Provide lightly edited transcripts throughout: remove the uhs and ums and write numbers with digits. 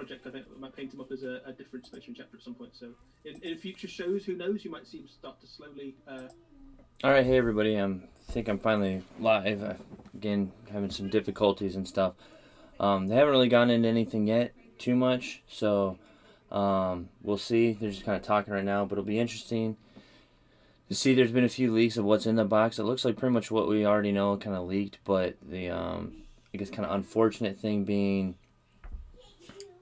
project. I think I might paint him up as a different Space Marine chapter at some point. So in future shows, who knows? You might see him start to slowly. All right, hey everybody. I think I'm finally live. Again, having some difficulties and stuff. They haven't really gone into anything yet too much, so we'll see. They're just kind of talking right now, but it'll be interesting to see. There's been a few leaks of what's in the box. It looks like pretty much what we already know kind of leaked, but the I guess kind of unfortunate thing being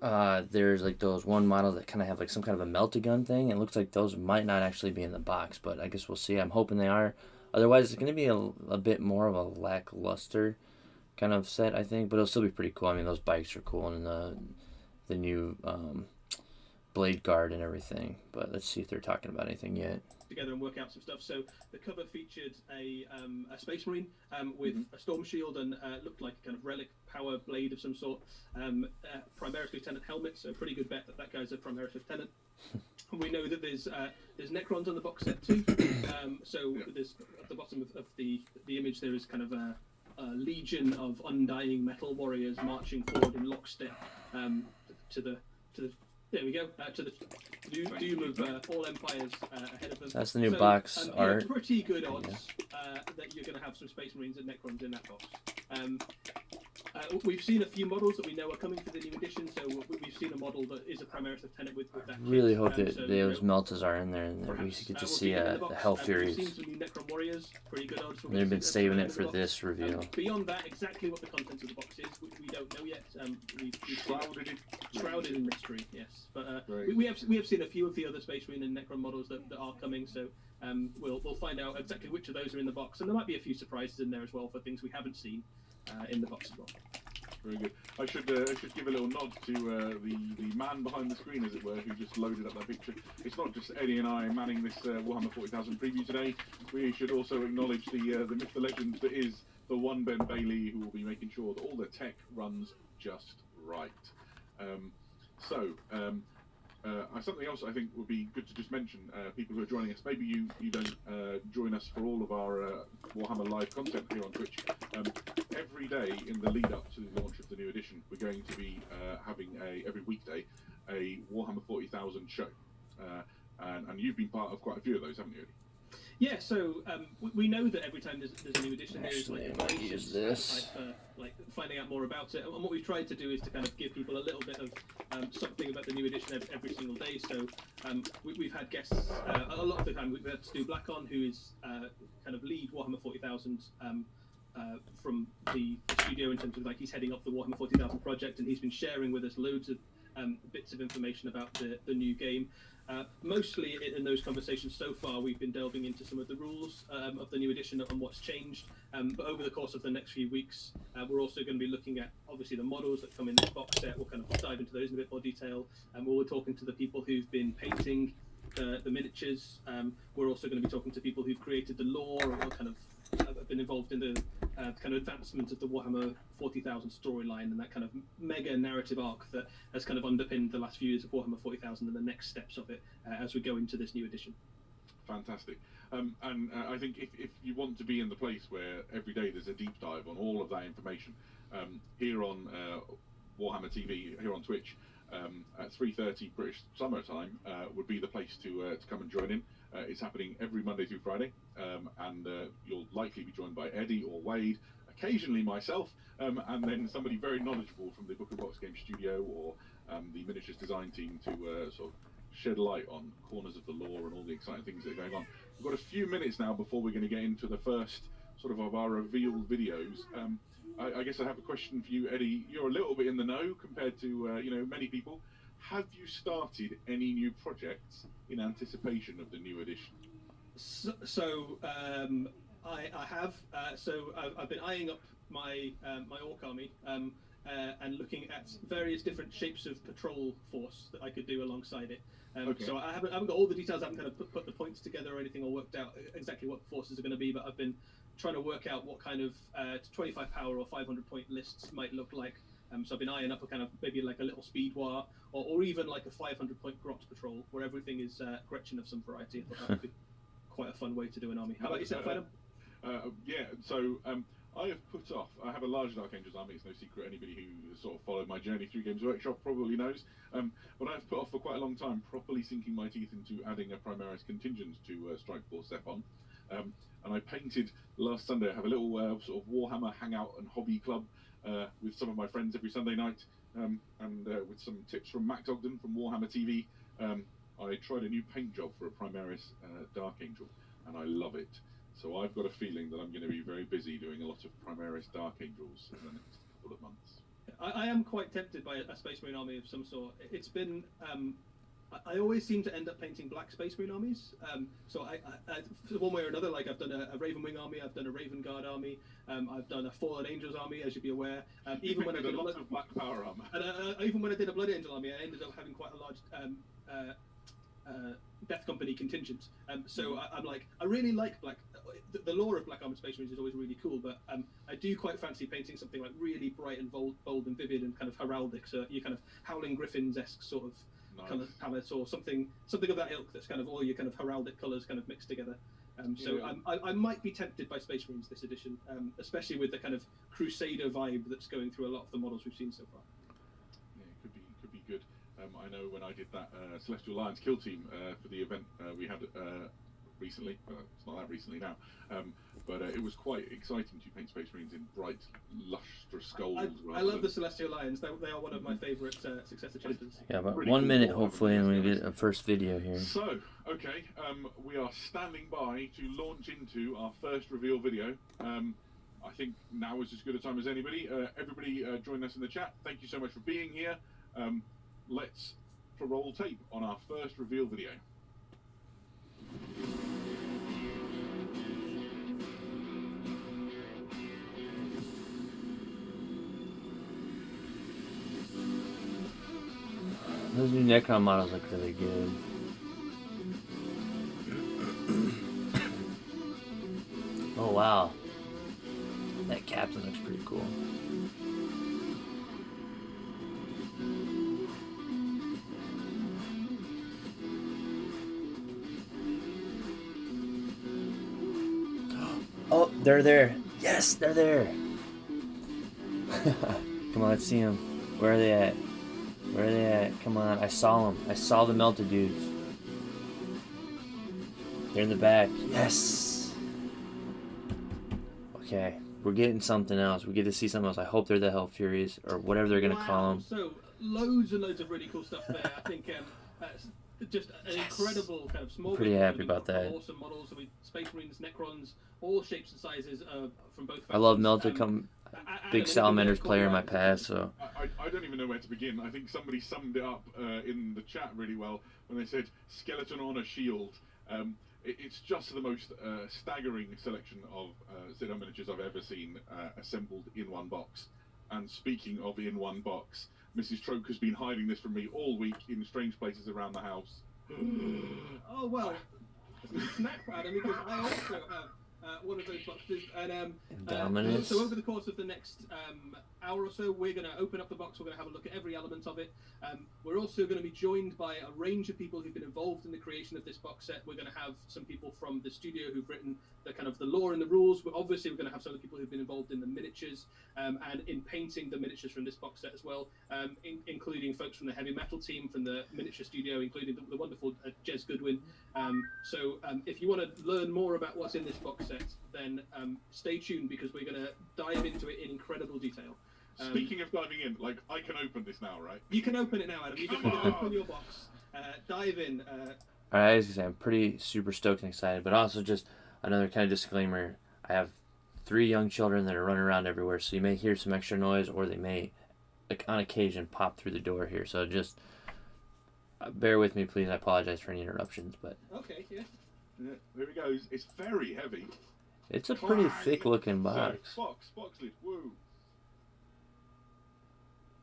there's like those one model that kind of have like some kind of a melt-a-gun thing. It looks like those might not actually be in the box, but I guess we'll see. I'm hoping they are. Otherwise, it's going to be a bit more of a lackluster kind of set, I think, but it'll still be pretty cool. I mean, those bikes are cool, and the new BLADEGUARD and everything. But let's see if they're talking about anything yet. Together and work out some stuff. So the cover featured a Space Marine with a storm shield and looked like a kind of relic power blade of some sort. Primaris Lieutenant helmet, so pretty good bet that that guy's a Primaris Lieutenant. We know that there's Necrons on the box set too. So there's at the bottom of the image there is kind of a legion of undying metal warriors marching forward in lockstep to the there we go. To the doom of all empires ahead of them. That's the new box art. Yeah, pretty good odds that you're going to have some Space Marines and Necrons in that box. We've seen a few models that we know are coming for the new edition, so we've seen a model that is a Primaris Lieutenant with that. I really hope that those meltas are in there and that we get to see the Hell Furies. We've seen some new Necron Warriors, pretty good odds. They've been saving it for this reveal. Beyond that, exactly what the contents of the box is, we don't know yet. We've shrouded in mystery, yes. But we have seen a few of the other Space Marine and Necron models that are coming, so we'll find out exactly which of those are in the box, and there might be a few surprises in there as well for things we haven't seen in the box as well. Very good. I should give a little nod to the man behind the screen, as it were, who just loaded up that picture. It's not just Eddie and I manning this Warhammer 40,000 preview today. We should also acknowledge the myth, the legend that is the one Ben Bailey, who will be making sure that all the tech runs just right. Something else I think would be good to just mention, people who are joining us. Maybe you don't join us for all of our Warhammer live content here on Twitch. Every day in the lead up to the launch of the new edition, we're going to be having every weekday a Warhammer 40,000 show, and you've been part of quite a few of those, haven't you, Eddie? Yeah, so we know that every time there's a new edition, there is like like finding out more about it. And what we've tried to do is to kind of give people a little bit of something about the new edition every single day. So we've had guests a lot of the time. We've had Stu Black on, who is kind of lead Warhammer 40,000 from the studio in terms of like he's heading up the Warhammer 40,000 project, and he's been sharing with us loads of bits of information about the new game. Mostly in those conversations so far, we've been delving into some of the rules of the new edition and what's changed. But over the course of the next few weeks, we're also going to be looking at, obviously, the models that come in this box set. We'll kind of dive into those in a bit more detail. And we're talking to the people who've been painting the miniatures. We're also going to be talking to people who've created the lore or kind of have been involved in the kind of advancement of the Warhammer 40,000 storyline and that kind of mega narrative arc that has kind of underpinned the last few years of Warhammer 40,000 and the next steps of it as we go into this new edition. Fantastic. And I think if you want to be in the place where every day there's a deep dive on all of that information, here on Warhammer TV, here on Twitch, at 3:30 British Summer Time would be the place to come and join in. It's happening every Monday through Friday, and you'll likely be joined by Eddie or Wade, occasionally myself, and then somebody very knowledgeable from the Book of Box Game studio or the miniatures design team to sort of shed light on corners of the lore and all the exciting things that are going on. We've got a few minutes now before we're going to get into the first sort of our revealed videos. I guess I have a question for you, Eddie. You're a little bit in the know compared to many people. Have you started any new projects in anticipation of the new edition? I have. I've been eyeing up my my orc army and looking at various different shapes of patrol force that I could do alongside it. Okay. So I haven't got all the details. I haven't kind of put the points together or anything or worked out exactly what the forces are going to be. But I've been trying to work out what kind of 25 power or 500 point lists might look like. So I've been eyeing up a kind of maybe like a little speed war or even like a 500 point grot patrol where everything is Gretchen of some variety. I thought that would be quite a fun way to do an army. How about yourself, Adam? Yeah, so I have put off. I have a large Dark Angels army. It's no secret. Anybody who has sort of followed my journey through Games Workshop probably knows. But I've put off for quite a long time, properly sinking my teeth into adding a Primaris contingent to Strike Force Sepon. And I painted last Sunday. I have a little sort of Warhammer hangout and hobby club with some of my friends every Sunday night, and with some tips from Mac Ogden from Warhammer TV. I tried a new paint job for a Primaris Dark Angel, and I love it. So I've got a feeling that I'm going to be very busy doing a lot of Primaris Dark Angels in the next couple of months. I am quite tempted by a Space Marine army of some sort. It's been I always seem to end up painting black Space Marine armies. So I one way or another, like I've done a Raven Wing army, I've done a Raven Guard army, I've done a Fallen Angels army, as you'd be aware. Even when I did a lot of black power armor, and even when I did a Blood Angel army, I ended up having quite a large Death Company contingent. So I'm like, I really like black. The lore of Black Armored Space Marines is always really cool, but I do quite fancy painting something like really bright and bold and vivid and kind of heraldic. So you kind of Howling Griffins-esque sort of colour palette, or something of that ilk. That's kind of all your kind of heraldic colours kind of mixed together. I might be tempted by Space Marines this edition, especially with the kind of Crusader vibe that's going through a lot of the models we've seen so far. Yeah, it could be good. I know when I did that Celestial Lions kill team for the event we had recently, it's not that recently now, but it was quite exciting to paint Space Marines in bright, lustrous gold. I love the Celestial Lions. They are one of my favourite successor chapters. Yeah, about Pretty 1 cool minute Warhammer hopefully, and we series. get a first video here. So, okay, we are standing by to launch into our first reveal video. I think now is as good a time as anybody. Everybody join us in the chat. Thank you so much for being here. Let's roll tape on our first reveal video. Those new Necron models look really good. Oh wow, that captain looks pretty cool. Oh, they're there. Yes, they're there. Come on, let's see them. Where are they at? Where are they at? Come on, I saw them. I saw the melted dudes. They're in the back. Yes! Okay, we're getting something else. We get to see something else. I hope they're the Hell Furies, or whatever they're going to call them. So, loads and loads of really cool stuff there. I think just an incredible kind of small... Pretty happy about that. Awesome models. So Space Marines, Necrons, all shapes and sizes from both factions. I love melted big Salamanders player in my past, so... I don't even know where to begin. I think somebody summed it up in the chat really well when they said skeleton on a shield. It's just the most staggering selection of Zidane miniatures I've ever seen assembled in one box. And speaking of in one box, Mrs. Troke has been hiding this from me all week in strange places around the house. Oh, well, snack Adam, because I also have one of those boxes. And so over the course of the next hour or so, we're going to open up the box. We're going to have a look at every element of it. We're also going to be joined by a range of people who've been involved in the creation of this box set. We're going to have some people from the studio who've written the kind of the lore and the rules. But obviously, we're going to have some of the people who've been involved in the miniatures and in painting the miniatures from this box set as well, including folks from the heavy metal team, from the miniature studio, including the wonderful Jez Goodwin. So if you want to learn more about what's in this box set, then stay tuned, because we're going to dive into it in incredible detail. Speaking of diving in, like, I can open this now, right? You can open it now, Adam. You just need to open your box, dive in. Alright, as I say, I'm pretty super stoked and excited, but also just another kind of disclaimer. I have 3 young children that are running around everywhere, so you may hear some extra noise, or they may, like, on occasion, pop through the door here. So just bear with me, please. I apologize for any interruptions, but... Okay, yeah. Yeah, there it goes. It's very heavy. It's a pretty thick-looking box. So, box lid, woo.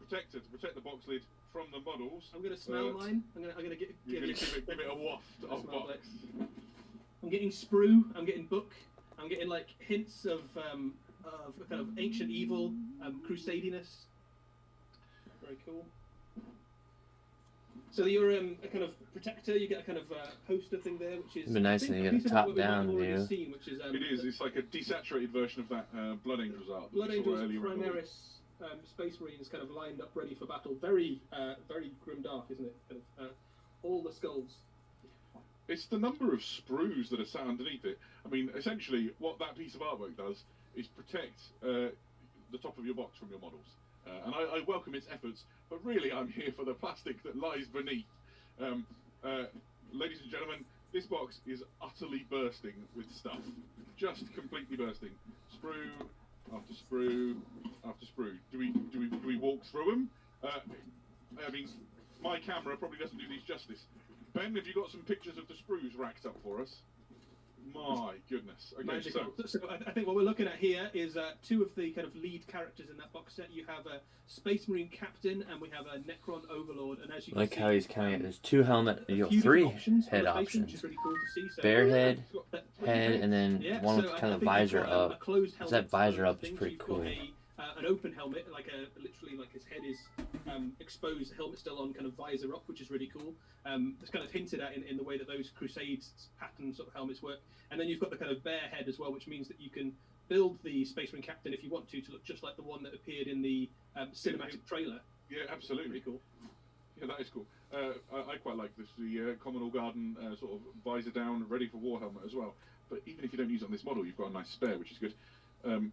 Protector to protect the box lid from the models. I'm going to smell mine. I'm going to give it a waft of box. I'm getting sprue. I'm getting book. I'm getting like hints of kind of ancient evil, crusadiness. Very cool. So you're a kind of protector. You get a kind of poster thing there, which is. It'd be nice to get a top-down view. Seen, which is, it is. It's like a desaturated version of that Blood Angels art. Blood Angels, Primaris, Space Marines, kind of lined up, ready for battle. Very, very grimdark, isn't it? Kind of, all the skulls. It's the number of sprues that are sat underneath it. I mean, essentially, what that piece of artwork does is protect the top of your box from your models. And I welcome its efforts, but really I'm here for the plastic that lies beneath. Ladies and gentlemen, this box is utterly bursting with stuff. Just completely bursting. Sprue after sprue after sprue. Do we walk through them? I mean, my camera probably doesn't do these justice. Ben, have you got some pictures of the sprues racked up for us? My goodness. Okay, so I think what we're looking at here is two of the kind of lead characters in that box set. You have a Space Marine Captain and we have a Necron Overlord. And as you can see, how he's counting it. There's 2 helmet. You got 3 head options. Which is really cool to see. So Bare head, and then one with kind of visor up. That visor up is pretty cool. An open helmet, literally like his head is exposed, the helmet still on, kind of visor up, which is really cool. It's kind of hinted at in the way that those Crusades pattern sort of helmets work. And then you've got the kind of bare head as well, which means that you can build the Space Marine Captain if you want to look just like the one that appeared in the cinematic trailer. Yeah, absolutely. Pretty cool. Yeah, that is cool. I quite like this, the Commodore Garden sort of visor down, ready for war helmet as well. But even if you don't use it on this model, you've got a nice spare, which is good.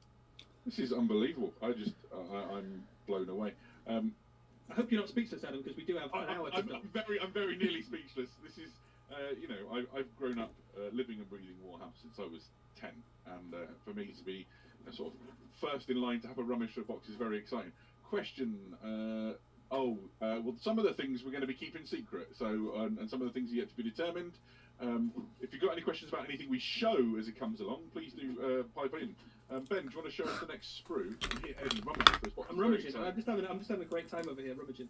This is unbelievable. I'm blown away. I hope you're not speechless, Adam, because we do have an hour to go. I'm very nearly speechless. This is, you know, I've grown up living and breathing Warhammer since I was 10, and for me to be sort of first in line to have a rummage for a box is very exciting. Question. Well, some of the things we're going to be keeping secret, so and some of the things are yet to be determined. If you've got any questions about anything we show as it comes along, please do pipe in. Ben, do you want to show us the next sprue? Eddie, rummaging for us. I'm rummaging. I'm just having a great time over here rummaging.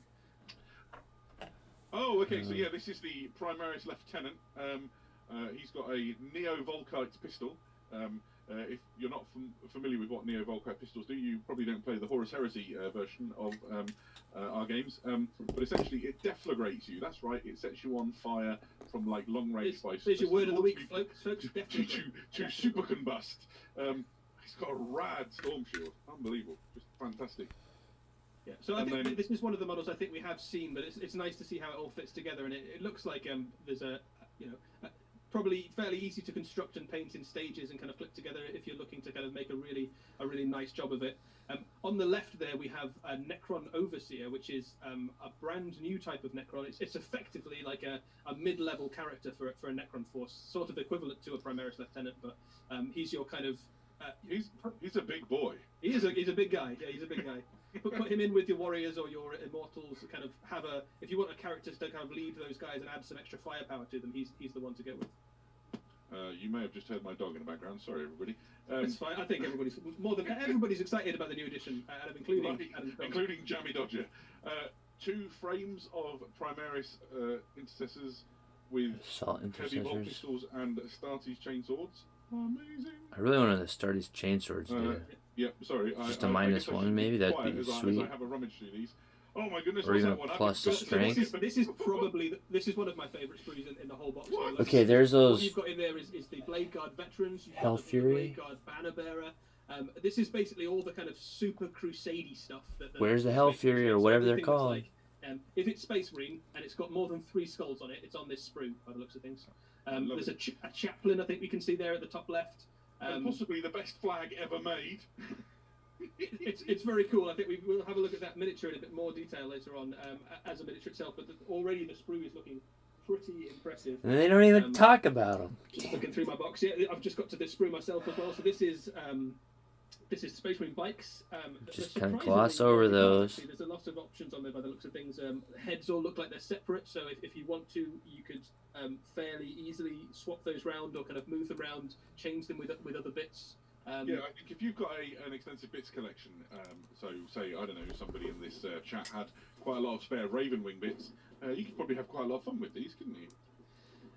Oh, okay. So yeah, this is the Primaris Lieutenant. He's got a Neo-Volkite pistol. If you're not familiar with what Neo-Volkite pistols do, you probably don't play the Horus Heresy version of our games. But essentially, it deflagrates you. That's right. It sets you on fire from like long range by. There's your word of the week, folks. To super combust. He's got a rad storm shield. Unbelievable. Just fantastic. Yeah. So I think this is one of the models I think we have seen, but it's nice to see how it all fits together, and it looks like there's a probably fairly easy to construct and paint in stages and kind of clip together if you're looking to kind of make a really nice job of it. On the left there we have a Necron Overseer, which is a brand new type of Necron. It's effectively like a mid-level character for a Necron force, sort of equivalent to a Primaris Lieutenant, but he's your kind of he's a big boy. He's a big guy. Yeah, he's a big guy. Put him in with your warriors or your immortals. Kind of if you want a character to kind of lead those guys and add some extra firepower to them, he's the one to go with. You may have just heard my dog in the background. Sorry, everybody. It's fine. I think everybody's excited about the new edition, including Jammy Dodger. 2 frames of Primaris intercessors with heavy bolt pistols and Astartes chainswords. Amazing. I really wanted the Astartes chainswords, dude. Yeah, sorry. Just a -1, maybe that'd be sweet. I have a rummage through these. Oh my goodness! Or even plus the strength. This is one of my favourite sprues in the whole box. Okay, there's those. What you've got in there is the Bladeguard veterans. Hell Fury. Bladeguard banner bearer. This is basically all the kind of super crusadey stuff. Where's the Hell Fury or whatever they're called? Like, if it's Space Marine and it's got more than 3 skulls on it, it's on this sprue by the looks of things. There's a chaplain, I think we can see there at the top left. And possibly the best flag ever made. It's very cool. I think we'll have a look at that miniature in a bit more detail later on as a miniature itself. But already the sprue is looking pretty impressive. And they don't even talk about them. Just looking through my box. Yeah, I've just got to this sprue myself as well. So this is Space Marine bikes. Just kind of gloss over those. There's a lot of options on there by the looks of things. Heads all look like they're separate. So if you want to, you could fairly easily swap those round or kind of move them around, change them with other bits. Yeah, I think if you've got an extensive bits collection, so say, I don't know, somebody in this chat had quite a lot of spare Raven Wing bits, you could probably have quite a lot of fun with these, couldn't you?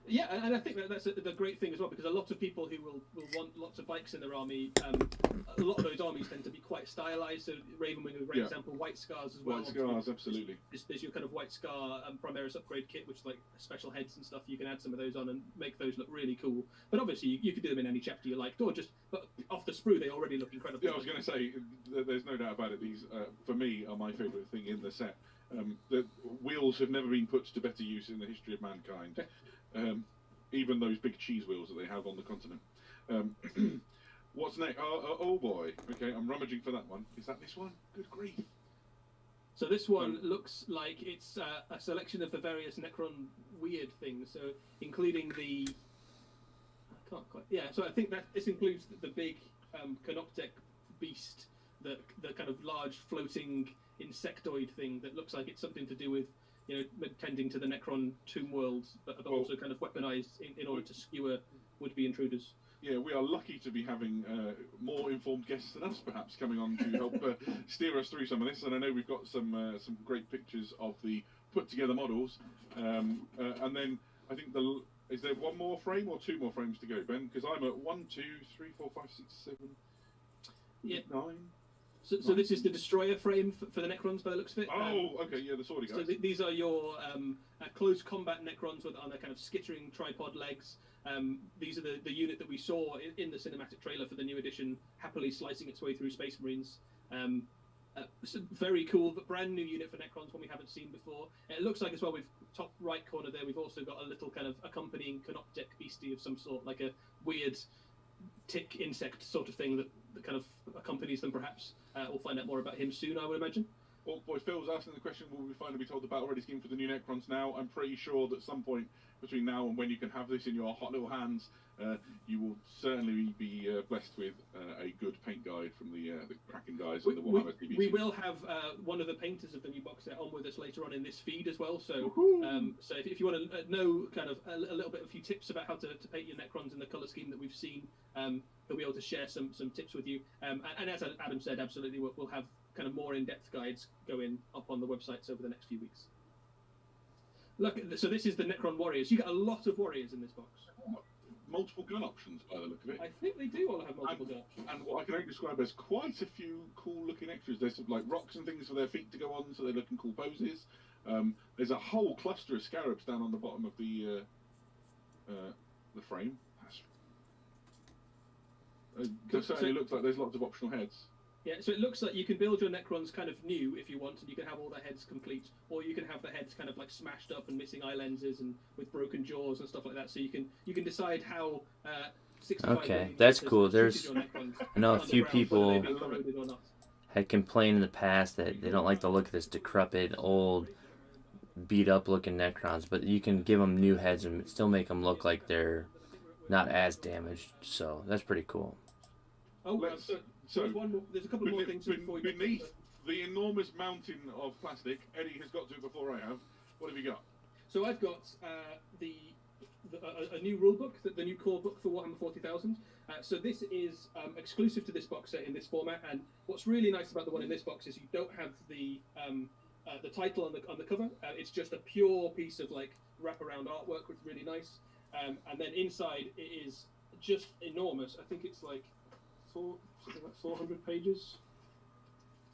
Yeah, and I think that's the great thing as well, because a lot of people who will want lots of bikes in their army, a lot of those armies tend to be quite stylized. So Ravenwing is a great example. White Scars as well. White Scars, absolutely. There's your kind of White Scar Primaris upgrade kit, which is like special heads and stuff. You can add some of those on and make those look really cool. But obviously, you could do them in any chapter you liked, or just off the sprue, they already look incredible. Yeah, I was going to say, there's no doubt about it. These, for me, are my favourite thing in the set. The wheels have never been put to better use in the history of mankind. Even those big cheese wheels that they have on the continent. What's next? Oh boy. Okay, I'm rummaging for that one. Is that this one? Good grief. So this one looks like it's a selection of the various Necron weird things. So including the... I can't quite... Yeah, so I think that this includes the big CANOPTEK beast, the kind of large floating insectoid thing that looks like it's something to do with, you know, tending to the Necron tomb worlds, but also kind of weaponized in order to skewer would-be intruders. Yeah, we are lucky to be having more informed guests than us, perhaps, coming on to help steer us through some of this. And I know we've got some great pictures of the put-together models. And then I think is there one more frame or two more frames to go, Ben? Because I'm at 1, 2, 3, 4, 5, 6, 7, 9. So this is the destroyer frame for the Necrons, by the looks of it. Oh, okay, yeah, the swordy guys. So these are your close combat Necrons on their kind of skittering tripod legs. These are the unit that we saw in the cinematic trailer for the new edition, happily slicing its way through Space Marines. It's a very cool, but brand new unit for Necrons, one we haven't seen before. It looks like as well, we've top right corner there, we've also got a little kind of accompanying CANOPTEK beastie of some sort, like a weird tick insect sort of thing that kind of accompanies them, perhaps. We'll find out more about him soon, I would imagine. Well, boy, Phil was asking the question, will we finally be told the battle-ready scheme for the new Necrons now? I'm pretty sure that at some point between now and when you can have this in your hot little hands, you will certainly be blessed with a good paint guide from the Kraken guys and the Warhammer TV. We will have one of the painters of the new box set on with us later on in this feed as well. So, so if you want to know kind of a little bit, a few tips about how to paint your Necrons in the colour scheme that we've seen, he'll be able to share some tips with you. And as Adam said, absolutely, we'll have kind of more in-depth guides going up on the websites over the next few weeks. Look, so this is the Necron Warriors. You get a lot of warriors in this box. Multiple gun options, by the look of it. I think they do all have multiple gun options. And what I can only describe as quite a few cool-looking extras. There's some, like, rocks and things for their feet to go on, so they look in cool poses. There's a whole cluster of scarabs down on the bottom of the frame. It certainly looks like there's lots of optional heads. Yeah, so it looks like you can build your Necrons kind of new if you want, and you can have all their heads complete, or you can have the heads kind of like smashed up and missing eye lenses and with broken jaws and stuff like that. So you can decide how 65. Okay, that's cool. There's I know a few people had complained in the past that they don't like the look of this decrepit, old, beat up looking Necrons, but you can give them new heads and still make them look like they're not as damaged. So that's pretty cool. Oh, so there's a couple more things before we beneath the enormous mountain of plastic. Eddie has got to it before I have. What have you got? So I've got a new rulebook, the new core book for Warhammer 40,000. So this is exclusive to this box set in this format. And what's really nice about the one in this box is you don't have the title on the cover. It's just a pure piece of like wraparound artwork, which is really nice. And then inside it is just enormous. I think it's like 400 pages,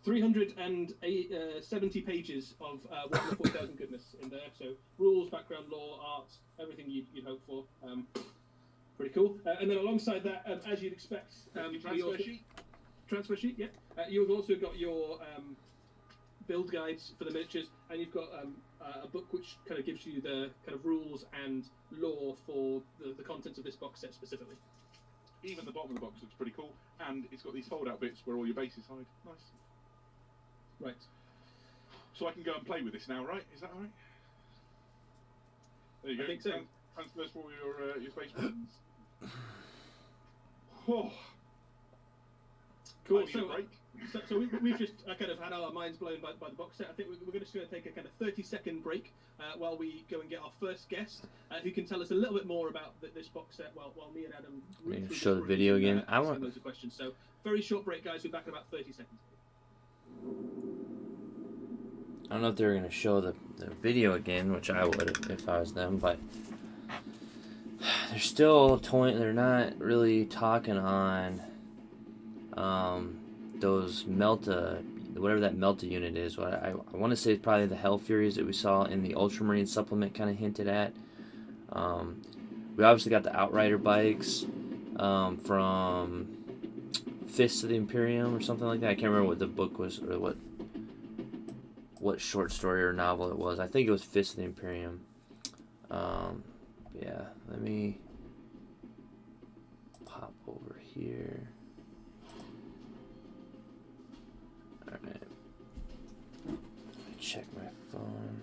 370 pages of Warhammer 40,000 goodness in there. So rules, background, lore, art, everything you'd hope for. Pretty cool. And then alongside that, as you'd expect, transfer sheet. Yeah. You've also got your build guides for the miniatures, and you've got a book which kind of gives you the kind of rules and lore for the contents of this box set specifically. Even the bottom of the box looks pretty cool, and it's got these fold-out bits where all your bases hide. Nice. Right. So I can go and play with this now, right? Is that all right? There you go. I think so. Transfers for your space buttons. Oh. Cool. So we've just kind of had our minds blown by the box set. I think we're just going to take a kind of 30-second break while we go and get our first guest, who can tell us a little bit more about this box set while me and Adam read through show the video again. I want loads of questions. So very short break, guys. We're back in about 30 seconds. I don't know if they're going to show the video again, which I would if I was them, but they're still toying. They're not really talking on those Melta, whatever that Melta unit is. What I want to say it's probably the Hell Furies that we saw in the Ultramarine supplement, kind of hinted at. We obviously got the Outrider bikes from Fists of the Imperium or something like that. I can't remember what the book was, or what short story or novel it was. I think it was Fists of the Imperium. Yeah, let me pop over here. Alright. Check my phone.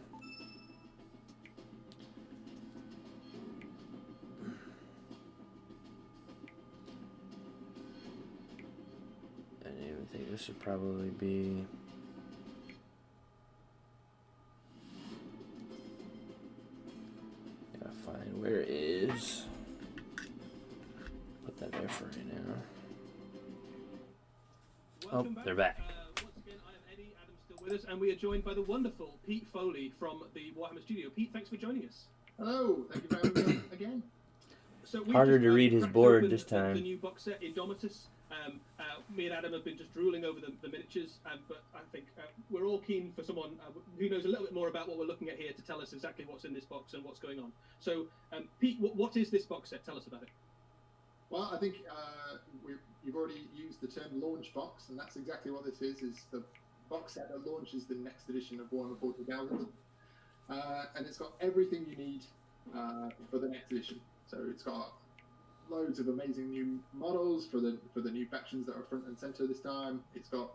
I didn't even think this would probably be... Gotta find where it is. Put that there for right now. Welcome they're back. Once again, I am Eddie. Adam's still with us, and we are joined by the wonderful Pete Foley from the Warhammer studio. Pete, thanks for joining us. Hello, thank you for having me again. So we Harder just, to read his cracked board open this time. The new box set, Indomitus. Me and Adam have been just drooling over the miniatures, but I think we're all keen for someone who knows a little bit more about what we're looking at here to tell us exactly what's in this box and what's going on. So, Pete, what is this box set? Tell us about it. Well, I think you've already used the term launch box, and that's exactly what this is the box set that launches the next edition of Warhammer 40,000. And it's got everything you need for the next edition. So it's got loads of amazing new models for the new factions that are front and center this time. It's got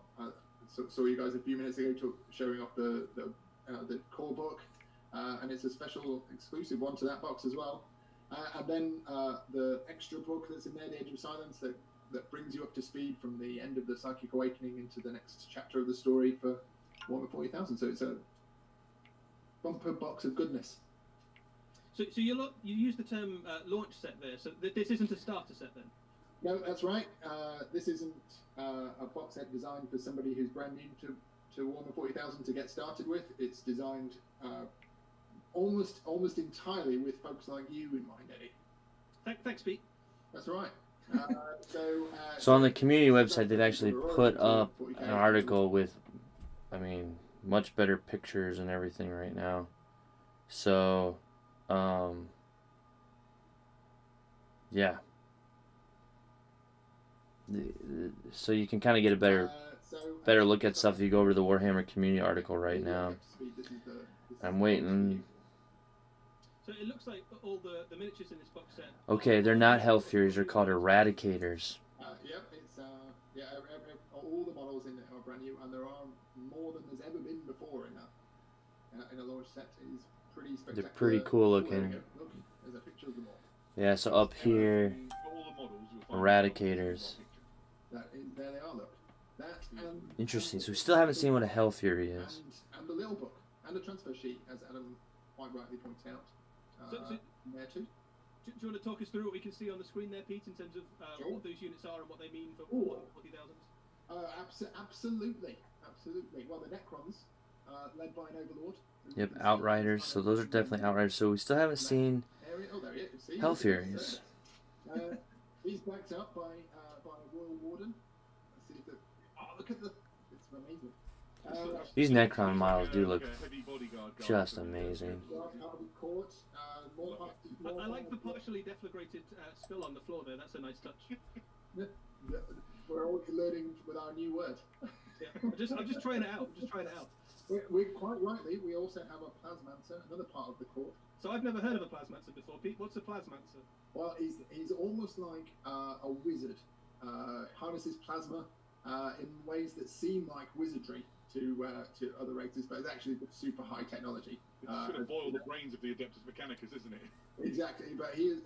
saw you guys a few minutes ago showing off the core book, and it's a special exclusive one to that box as well. And then the extra book that's in there, the Age of Silence, that brings you up to speed from the end of the Psychic Awakening into the next chapter of the story for Warhammer 40,000. So it's a bumper box of goodness. So you use the term launch set there. So this isn't a starter set then? No, that's right. This isn't a box set designed for somebody who's brand new to Warhammer 40,000 to get started with. It's designed almost entirely with folks like you in mind, Eddie. Thanks, Pete. That's right. So on the community website, they've actually put up an article with, I mean, much better pictures and everything right now. So, yeah. So you can kind of get a better look at stuff if you go over to the Warhammer community article right now. I'm waiting. So it looks like all the miniatures in this box set. Okay, they're not Hell Furies. They're called Eradicators. Yep, it's all the models in it are brand new, and there are more than there's ever been before in a launch set. It is pretty spectacular. They're pretty cool looking. There we go. Look, there's a picture of them all. Yeah, so up here, Eradicators. There they are. Look, that and Interesting. So we still haven't seen what a Hell Fury is. and the little book and the transfer sheet, as Adam quite rightly points out. There too. Do you want to talk us through what we can see on the screen there, Pete, in terms of Sure. what those units are and what they mean for Ooh. 40,000? Absolutely. Well, the Necrons, led by an Overlord. Yep, Outriders. So those are definitely Outriders. So we still haven't seen There he is. See, Hell Furies. He's backed up by a Royal Warden. Let's see if look at it's amazing. These Necron models do look just amazing. I like the partially deflagrated skull on the floor there. That's a nice touch. We're all learning with our new word. Yeah, I'm just trying it out. We quite rightly, we also have a Plasmancer, another part of the court. So I've never heard of a Plasmancer before, Pete. What's a Plasmancer? Well, he's almost like a wizard. Harnesses plasma in ways that seem like wizardry to other races, but it's actually super high technology. It's just going to boil the brains of the Adeptus Mechanicus, isn't it? Exactly, but he's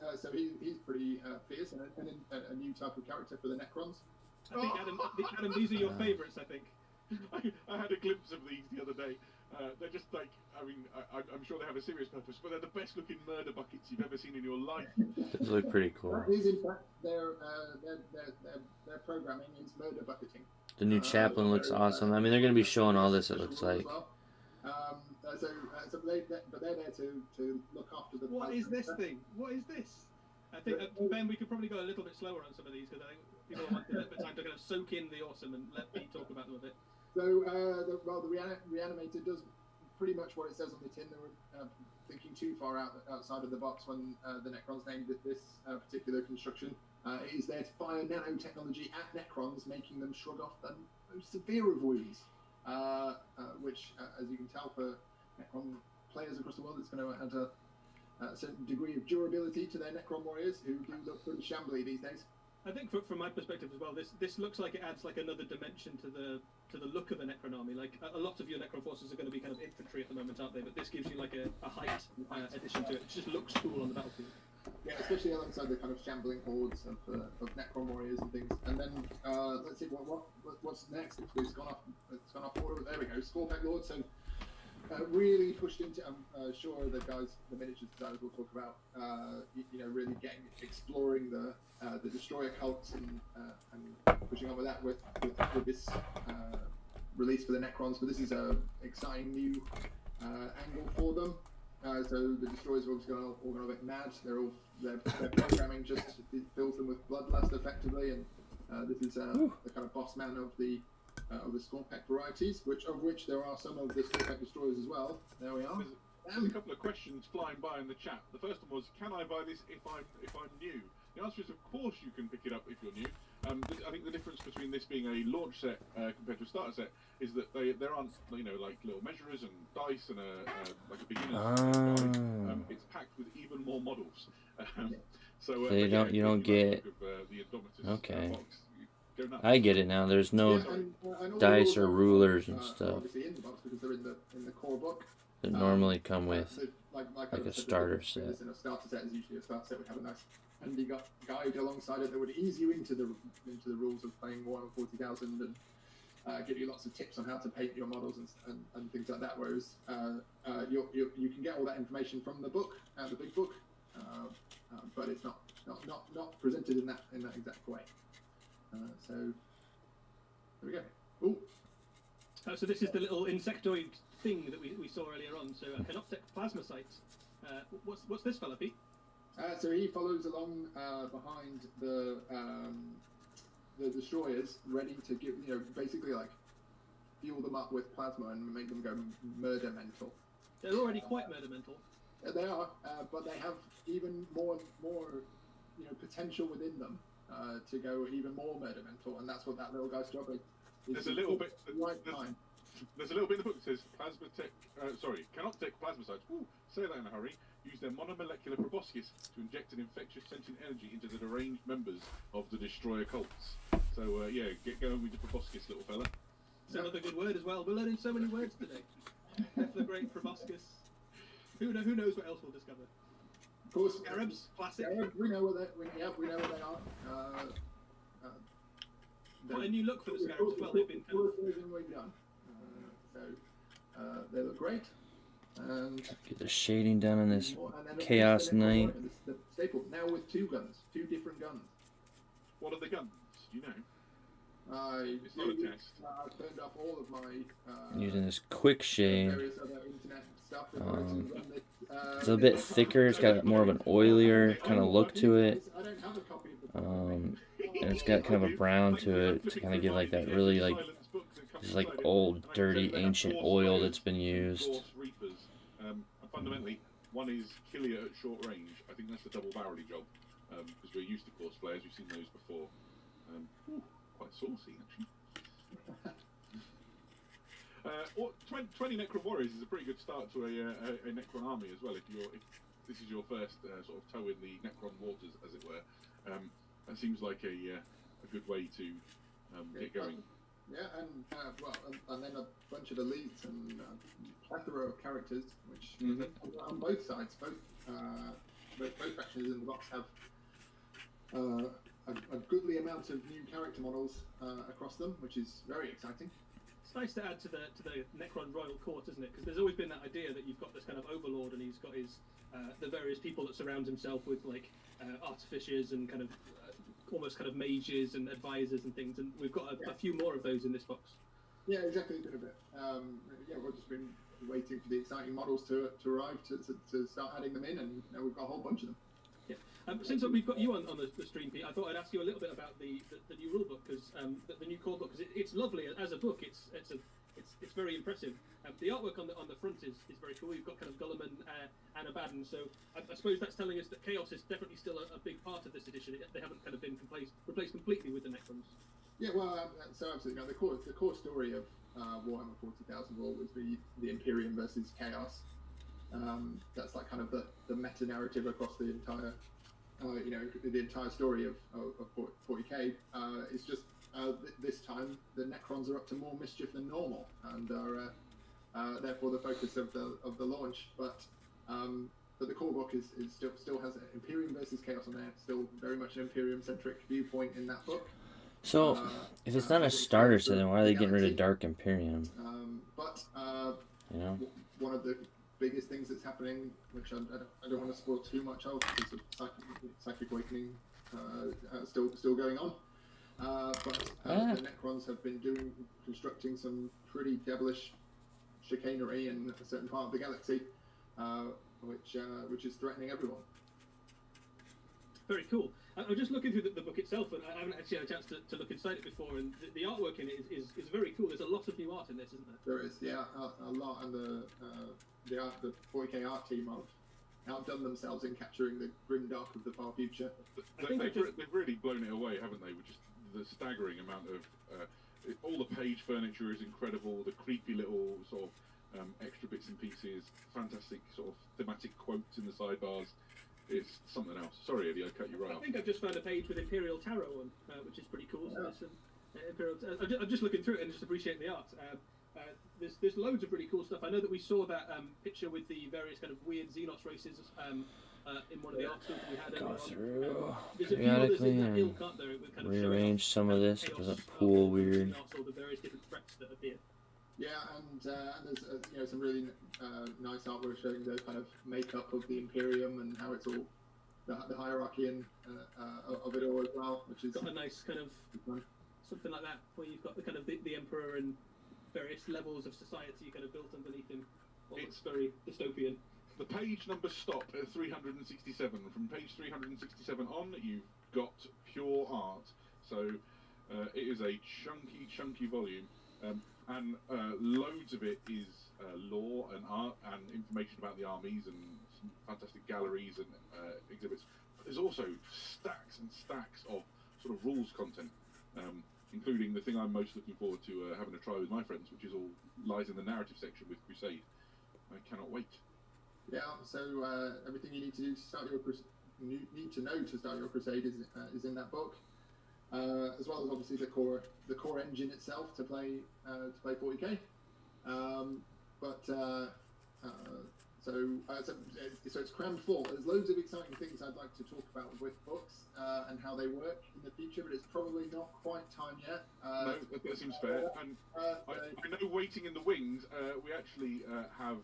pretty fierce and a new type of character for the Necrons. I think, Adam, these are your favourites, I think. I had a glimpse of these the other day. They're just like, I mean, I'm sure they have a serious purpose, but they're the best looking murder buckets you've ever seen in your life. Those look pretty cool. That is, in fact, their programming is murder bucketing. The new Chaplain looks awesome. I mean, they're going to be showing all this, it looks like. But they're there to look after the... What is this thing? What is this? I think Ben, we could probably go a little bit slower on some of these because I think people want a little bit of time to kind of soak in the awesome and let Pete talk about them a bit. So, the Reanimator does pretty much what it says on the tin. They were thinking too far outside of the box when the Necrons named it this particular construction. It is there to fire nanotechnology at Necrons, making them shrug off the most severe of wounds, which, as you can tell, for Necron players across the world, it's going to add a certain degree of durability to their Necron warriors, who do look pretty shambly these days. I think from my perspective as well, this looks like it adds like another dimension to the look of a Necron army. Like a lot of your Necron forces are going to be kind of infantry at the moment, aren't they? But this gives you like a height addition to it. It just looks cool on the battlefield. Yeah, especially alongside the kind of shambling hordes of Necron warriors and things. And then let's see what's next. It's gone off order. There we go. Scorpec Lord. So really pushed into. I'm sure the miniatures designers will talk about. Really exploring the destroyer cults and pushing on with that with this release for the Necrons. But this is a exciting new angle for them. So the destroyers are all going a bit mad. Their programming just fills them with bloodlust effectively, and this is the kind of boss man of the Scorpec varieties, of which there are some of the Scorpec destroyers as well. There we are. There's a couple of questions flying by in the chat. The first one was, can I buy this if I'm new? The answer is, of course, you can pick it up if you're new. I think the difference between this being a launch set compared to a starter set is that there aren't like little measurers and dice and like a beginner's guide. It's packed with even more models. So you don't get the Indomitus okay. Box. I get it now. There's no dice or rulers and stuff. Obviously in the box because they're in the core book. That normally come with like a starter set. In a starter set is usually a starter set would have a nice handy guide alongside it that would ease you into the rules of playing Warhammer 40,000 and give you lots of tips on how to paint your models and things like that. Whereas you can get all that information from the book, the big book, but it's not presented in that exact way. So there we go. Ooh. So this is the little insectoid thing that we saw earlier on. So CANOPTEK PLASMACYTE. What's this fella, Pete? So he follows along behind the destroyers, ready to give basically like fuel them up with plasma and make them go murder mental. They're already quite murder mental. They are, but they have even more potential within them to go even more murder mental, and that's what that little guy's job is. There's a little bit. Time. There's a little bit in the book that says CANOPTEK PLASMACYTE. Ooh, say that in a hurry. Use their monomolecular proboscis to inject an infectious sentient energy into the deranged members of the destroyer cults. So get going with your proboscis, little fella. It's another good word as well. We're learning so many words today. The great proboscis. Who knows what else we'll discover? Of course, Arabs, classic. Arabs, we know what they are. What a new look for the Scarabs as well. They've been kind of... we've done. They look great. And get the shading done on this Chaos Knight. The staple now with two different guns. What are the guns? Do you know? It's not a test. I've turned off all of my using this quick shade. Various other internet stuff. It's a bit thicker. It's got more of an oilier kind of look to it. I don't have a copy of the book. And it's got kind of a brown to it to kind of give like that really like just like old, dirty, ancient oil that's been used. And fundamentally, one is Killia at short range. I think that's the double-barrelly job because we're used to course players. We've seen those before. Quite saucy, actually. 20 Necron warriors is a pretty good start to a Necron army as well. If this is your first sort of toe in the Necron waters, as it were, that seems like a good way to get going. Yeah, and then a bunch of elites and plethora of characters, which on both sides, both factions in the box have a goodly amount of new character models across them, which is very exciting. It's nice to add to the Necron royal court, isn't it? Because there's always been that idea that you've got this kind of overlord, and he's got his the various people that surround himself with like artificers and kind of almost kind of mages and advisors and things, and we've got a few more of those in this box. Yeah, exactly. A bit of it. We've just been waiting for the exciting models to arrive to start adding them in, and we've got a whole bunch of them. Yeah. Since we've got you on the stream, Pete, I thought I'd ask you a little bit about the new rule book, because the new core book, because it's lovely as a book. It's very impressive. The artwork on the front is very cool. You've got kind of Guilliman and Abaddon, so I suppose that's telling us that Chaos is definitely still a big part of this edition. They haven't kind of been replaced completely with the Necrons. Yeah, well, so absolutely. Now, the core story of Warhammer 40,000 was the Imperium versus Chaos. That's like kind of the meta narrative across the entire, the entire story of 40k. It's just this time the Necrons are up to more mischief than normal, and are therefore the focus of the launch. But the core book is still has Imperium versus Chaos on there. Still very much an Imperium centric viewpoint in that book. So, if it's not a starter set, then why are they getting rid of Dark Imperium? One of the biggest things that's happening, which I don't want to spoil too much of, because of Psychic Awakening still going on. The Necrons have been constructing some pretty devilish chicanery in a certain part of the galaxy, which is threatening everyone. Very cool. I was just looking through the book itself, and I haven't actually had a chance to look inside it before, and the artwork in it is very cool. There's a lot of new art in this, isn't there? There is, yeah, a lot, and the 40k art team have outdone themselves in capturing the grim dark of the far future. They've really blown it away, haven't they? Which is the staggering amount of all the page furniture is incredible. The creepy little sort of extra bits and pieces, fantastic sort of thematic quotes in the sidebars. It's something else. Sorry, Eddie, I cut you right off. I think I've just found a page with Imperial Tarot on, which is pretty cool. So I'm just looking through it and just appreciating the art. There's loads of really cool stuff. I know that we saw that picture with the various kind of weird Xenos races in one of the art schools we had. Go through there's a few others in that ilk, aren't there, with kind of rearrange some of this. It doesn't pool weird. Or the various different threats that appear. Yeah, and there's some really nice artwork showing the kind of makeup of the Imperium and how it's all the hierarchy and of it all as well, which is got a nice kind of something like that, where you've got the kind of the Emperor and various levels of society kind of built underneath him. It's very dystopian. The page numbers stop at 367. From page 367 on, you've got pure art. So it is a chunky volume. And loads of it is lore and art and information about the armies and some fantastic galleries and exhibits. But there's also stacks and stacks of sort of rules content, including the thing I'm most looking forward to having a try with my friends, which is all lies in the narrative section with Crusade. I cannot wait. Yeah, so everything you need to do to start your need to know to start your Crusade is in that book. As well as obviously the core engine itself to play 40k, so it's crammed full. There's loads of exciting things I'd like to talk about with books and how they work in the future, but it's probably not quite time yet. No, that seems fair. And I know waiting in the wings, we actually have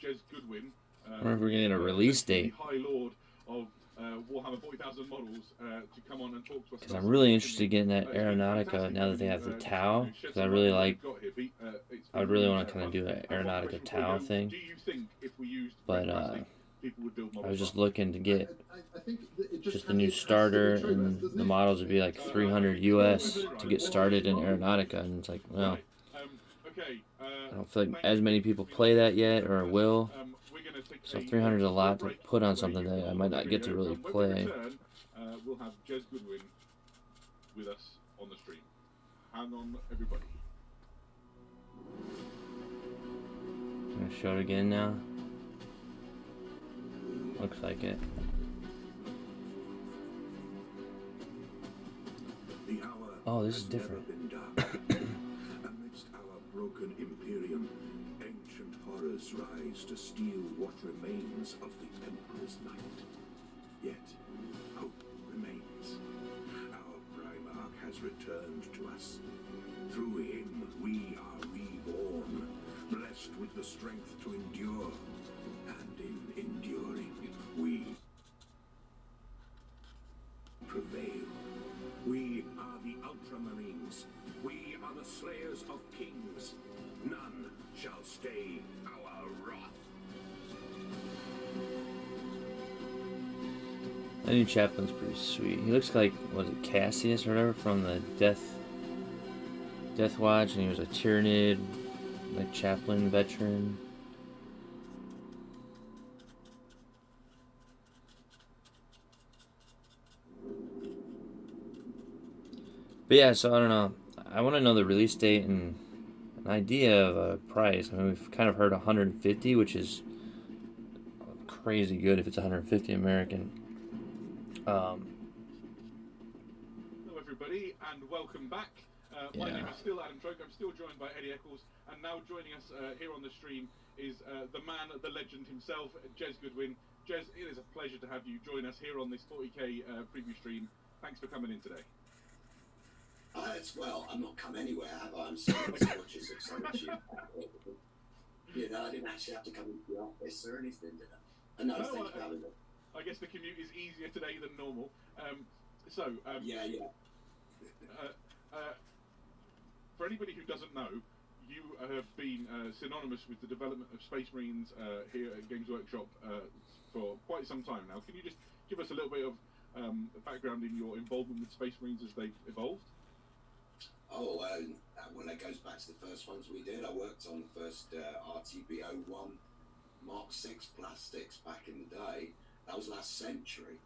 Jez Goodwin. I wonder if we're getting a release date. High Lord of Warhammer 40,000 models to come on and talk to us. Because I'm really interested in getting that Aeronautica now that they have the Tau. Because I really like. I would really want to kind of do an Aeronautica Tau thing. Do you think if we used but people would build models? I was just looking to get I think just the new starter, and the models would be like 300 US to get started in Aeronautica, and it's like, well, I don't feel like as many people play that yet or will. So 300 is a lot to put on something that I might not get to really play. We'll have Jez Goodwin with us on the stream. Hang on, everybody. I'm gonna show it again now. Looks like it. Oh, this is different. Amidst our broken Imperium, ancient horrors rise to steal what remains of the Emperor's night. Yet, hope remains. Our Primarch has returned to us. Through him, we are reborn, blessed with the strength to endure. And in enduring, we prevail. We are the Ultramarines. We are the slayers of kings. None shall stay our wrath. That new chaplain's pretty sweet. He looks like, was it Cassius or whatever from the Death Watch, and he was a Tyranid, like chaplain veteran. But yeah, so I don't know. I want to know the release date and an idea of a price. I mean, we've kind of heard 150, which is crazy good if it's 150 American. Hello, everybody, and welcome back. My name is still Adam Troke. I'm still joined by Eddie Eccles, and now joining us here on the stream is the man, the legend himself, Jez Goodwin. Jez, it is a pleasure to have you join us here on this 40k preview stream. Thanks for coming in today. It's well, I'm not come anywhere, have I? I'm still conscious of so much. You know, I didn't actually have to come into the office or anything, did I? No, thank you for having me. I guess the commute is easier today than normal. For anybody who doesn't know, you have been synonymous with the development of Space Marines here at Games Workshop for quite some time now. Can you just give us a little bit of background in your involvement with Space Marines as they've evolved? Oh, well, that goes back to the first ones we did. I worked on the first RTB01 Mark 6 plastics back in the day. That was last century.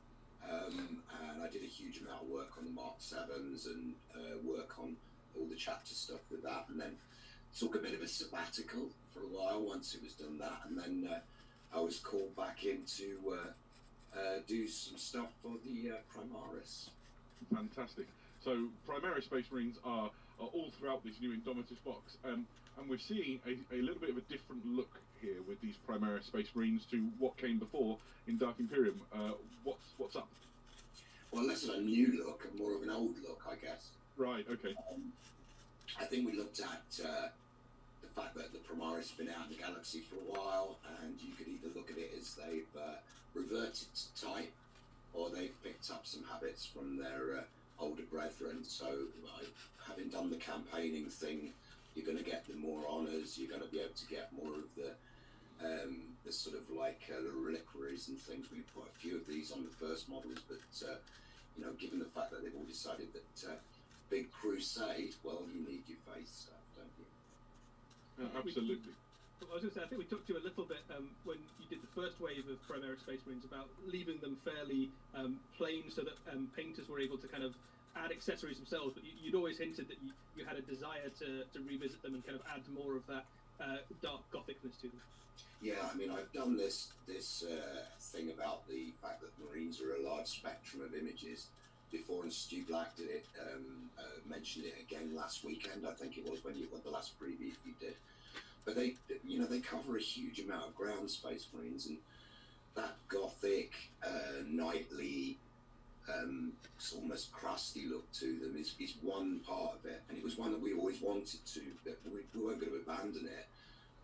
And I did a huge amount of work on the Mark 7s and work on all the chapter stuff with that, and then took a bit of a sabbatical for a while once it was done that, and then I was called back in to do some stuff for the Primaris. Fantastic. So Primaris Space Marines are all throughout this new Indomitus box, and we're seeing a little bit of a different look here with these Primaris Space Marines to what came before in Dark Imperium. What's up? Well, less of a new look and more of an old look, I guess. Right, okay. I think we looked at the fact that the Primaris have been out in the galaxy for a while, and you could either look at it as they've reverted to type, or they've picked up some habits from their older brethren. So having done the campaigning thing, you're going to get the more honours, you're going to be able to get more of the sort of like the reliquaries and things. We put a few of these on the first models, but you know, given the fact that they've all decided that big crusade, well, you need your face stuff, don't you? Absolutely. I was going to say, I think we talked to you a little bit when you did the first wave of Primaris Space Marines about leaving them fairly plain so that painters were able to kind of add accessories themselves, but you'd always hinted that you had a desire to revisit them and kind of add more of that dark gothicness to them. Yeah, I mean, I've done this thing about the fact that Marines are a large spectrum of images before, and Stu Black did it, mentioned it again last weekend, I think it was, when you got the last preview you did. But they, you know, they cover a huge amount of ground, Space Marines, and that gothic, knightly, almost crusty look to them is one part of it, and it was one that we always wanted to, but we weren't going to abandon it.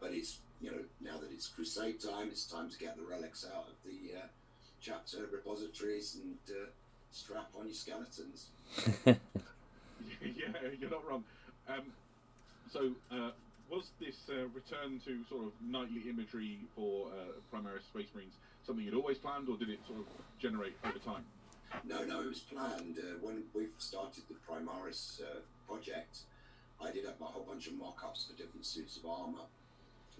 But it's, you know, now that it's Crusade time, it's time to get the relics out of the chapter repositories and strap on your skeletons. Yeah, you're not wrong. Was this return to sort of knightly imagery for Primaris Space Marines something you'd always planned, or did it sort of generate over time? No, it was planned. When we started the Primaris project, I did up a whole bunch of mock-ups for different suits of armour,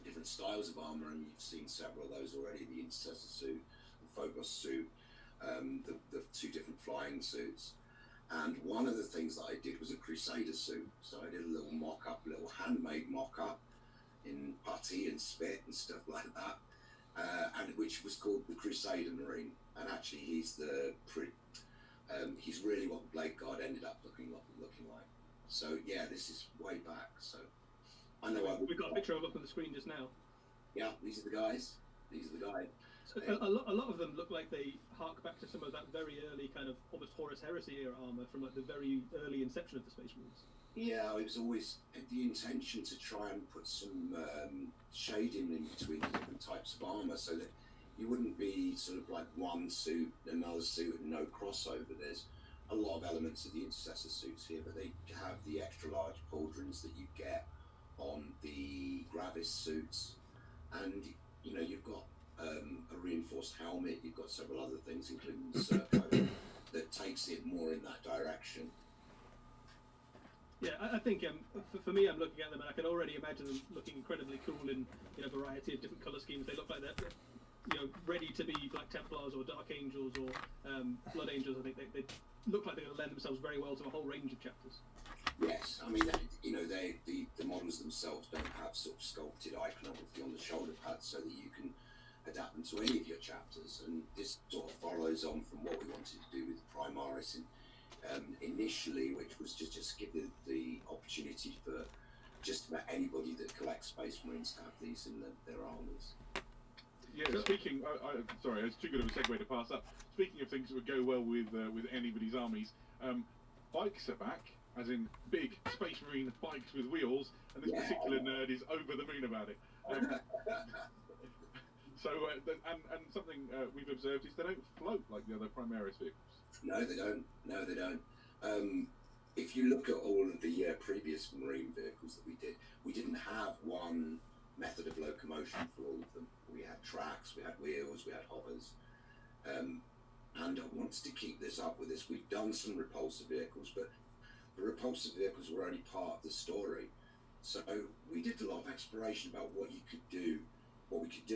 different styles of armour, and you've seen several of those already, the Intercessor suit, the Phobos suit, the two different flying suits. And one of the things that I did was a Crusader suit. So I did a little mock-up, little handmade mock-up in putty and spit and stuff like that, and which was called the Crusader Marine. And actually, he's really what the BLADEGUARD ended up looking like. So yeah, this is way back. So I know we've got a picture of up on the screen just now. Yeah, these are the guys. So a lot of them look like they hark back to some of that very early kind of almost Horus Heresy era armor from like the very early inception of the Space Marines. Yeah, it was always the intention to try and put some shading in between the different types of armor, so that you wouldn't be sort of like one suit, another suit, and no crossover. There's a lot of elements of the Intercessor suits here, but they have the extra large pauldrons that you get on the Gravis suits, and you know, you've got a reinforced reinforced helmet. You've got several other things, including the Serco, that takes it more in that direction. Yeah, I think for me, I'm looking at them and I can already imagine them looking incredibly cool in a variety of different colour schemes. They look like they're ready to be Black Templars or Dark Angels or Blood Angels. I think they look like they're going to lend themselves very well to a whole range of chapters. Yes, I mean, the models themselves don't have sort of sculpted iconography on the shoulder pads so that you can adapt them to any of your chapters, and this sort of follows on from what we wanted to do with Primaris initially, which was to just give the opportunity for just about anybody that collects Space Marines to have these in their armies. Yeah, speaking, sorry, it's too good of a segue to pass up. Speaking of things that would go well with anybody's armies, bikes are back, as in big Space Marine bikes with wheels, and this particular nerd is over the moon about it. So, and something we've observed is they don't float like the other Primaris vehicles. No, they don't. No, they don't. If you look at all of the previous Marine vehicles that we did, we didn't have one method of locomotion for all of them. We had tracks, we had wheels, we had hovers. And I wanted to keep this up with this. We've done some repulsor vehicles, but the repulsor vehicles were only part of the story. So we did a lot of exploration about what we could do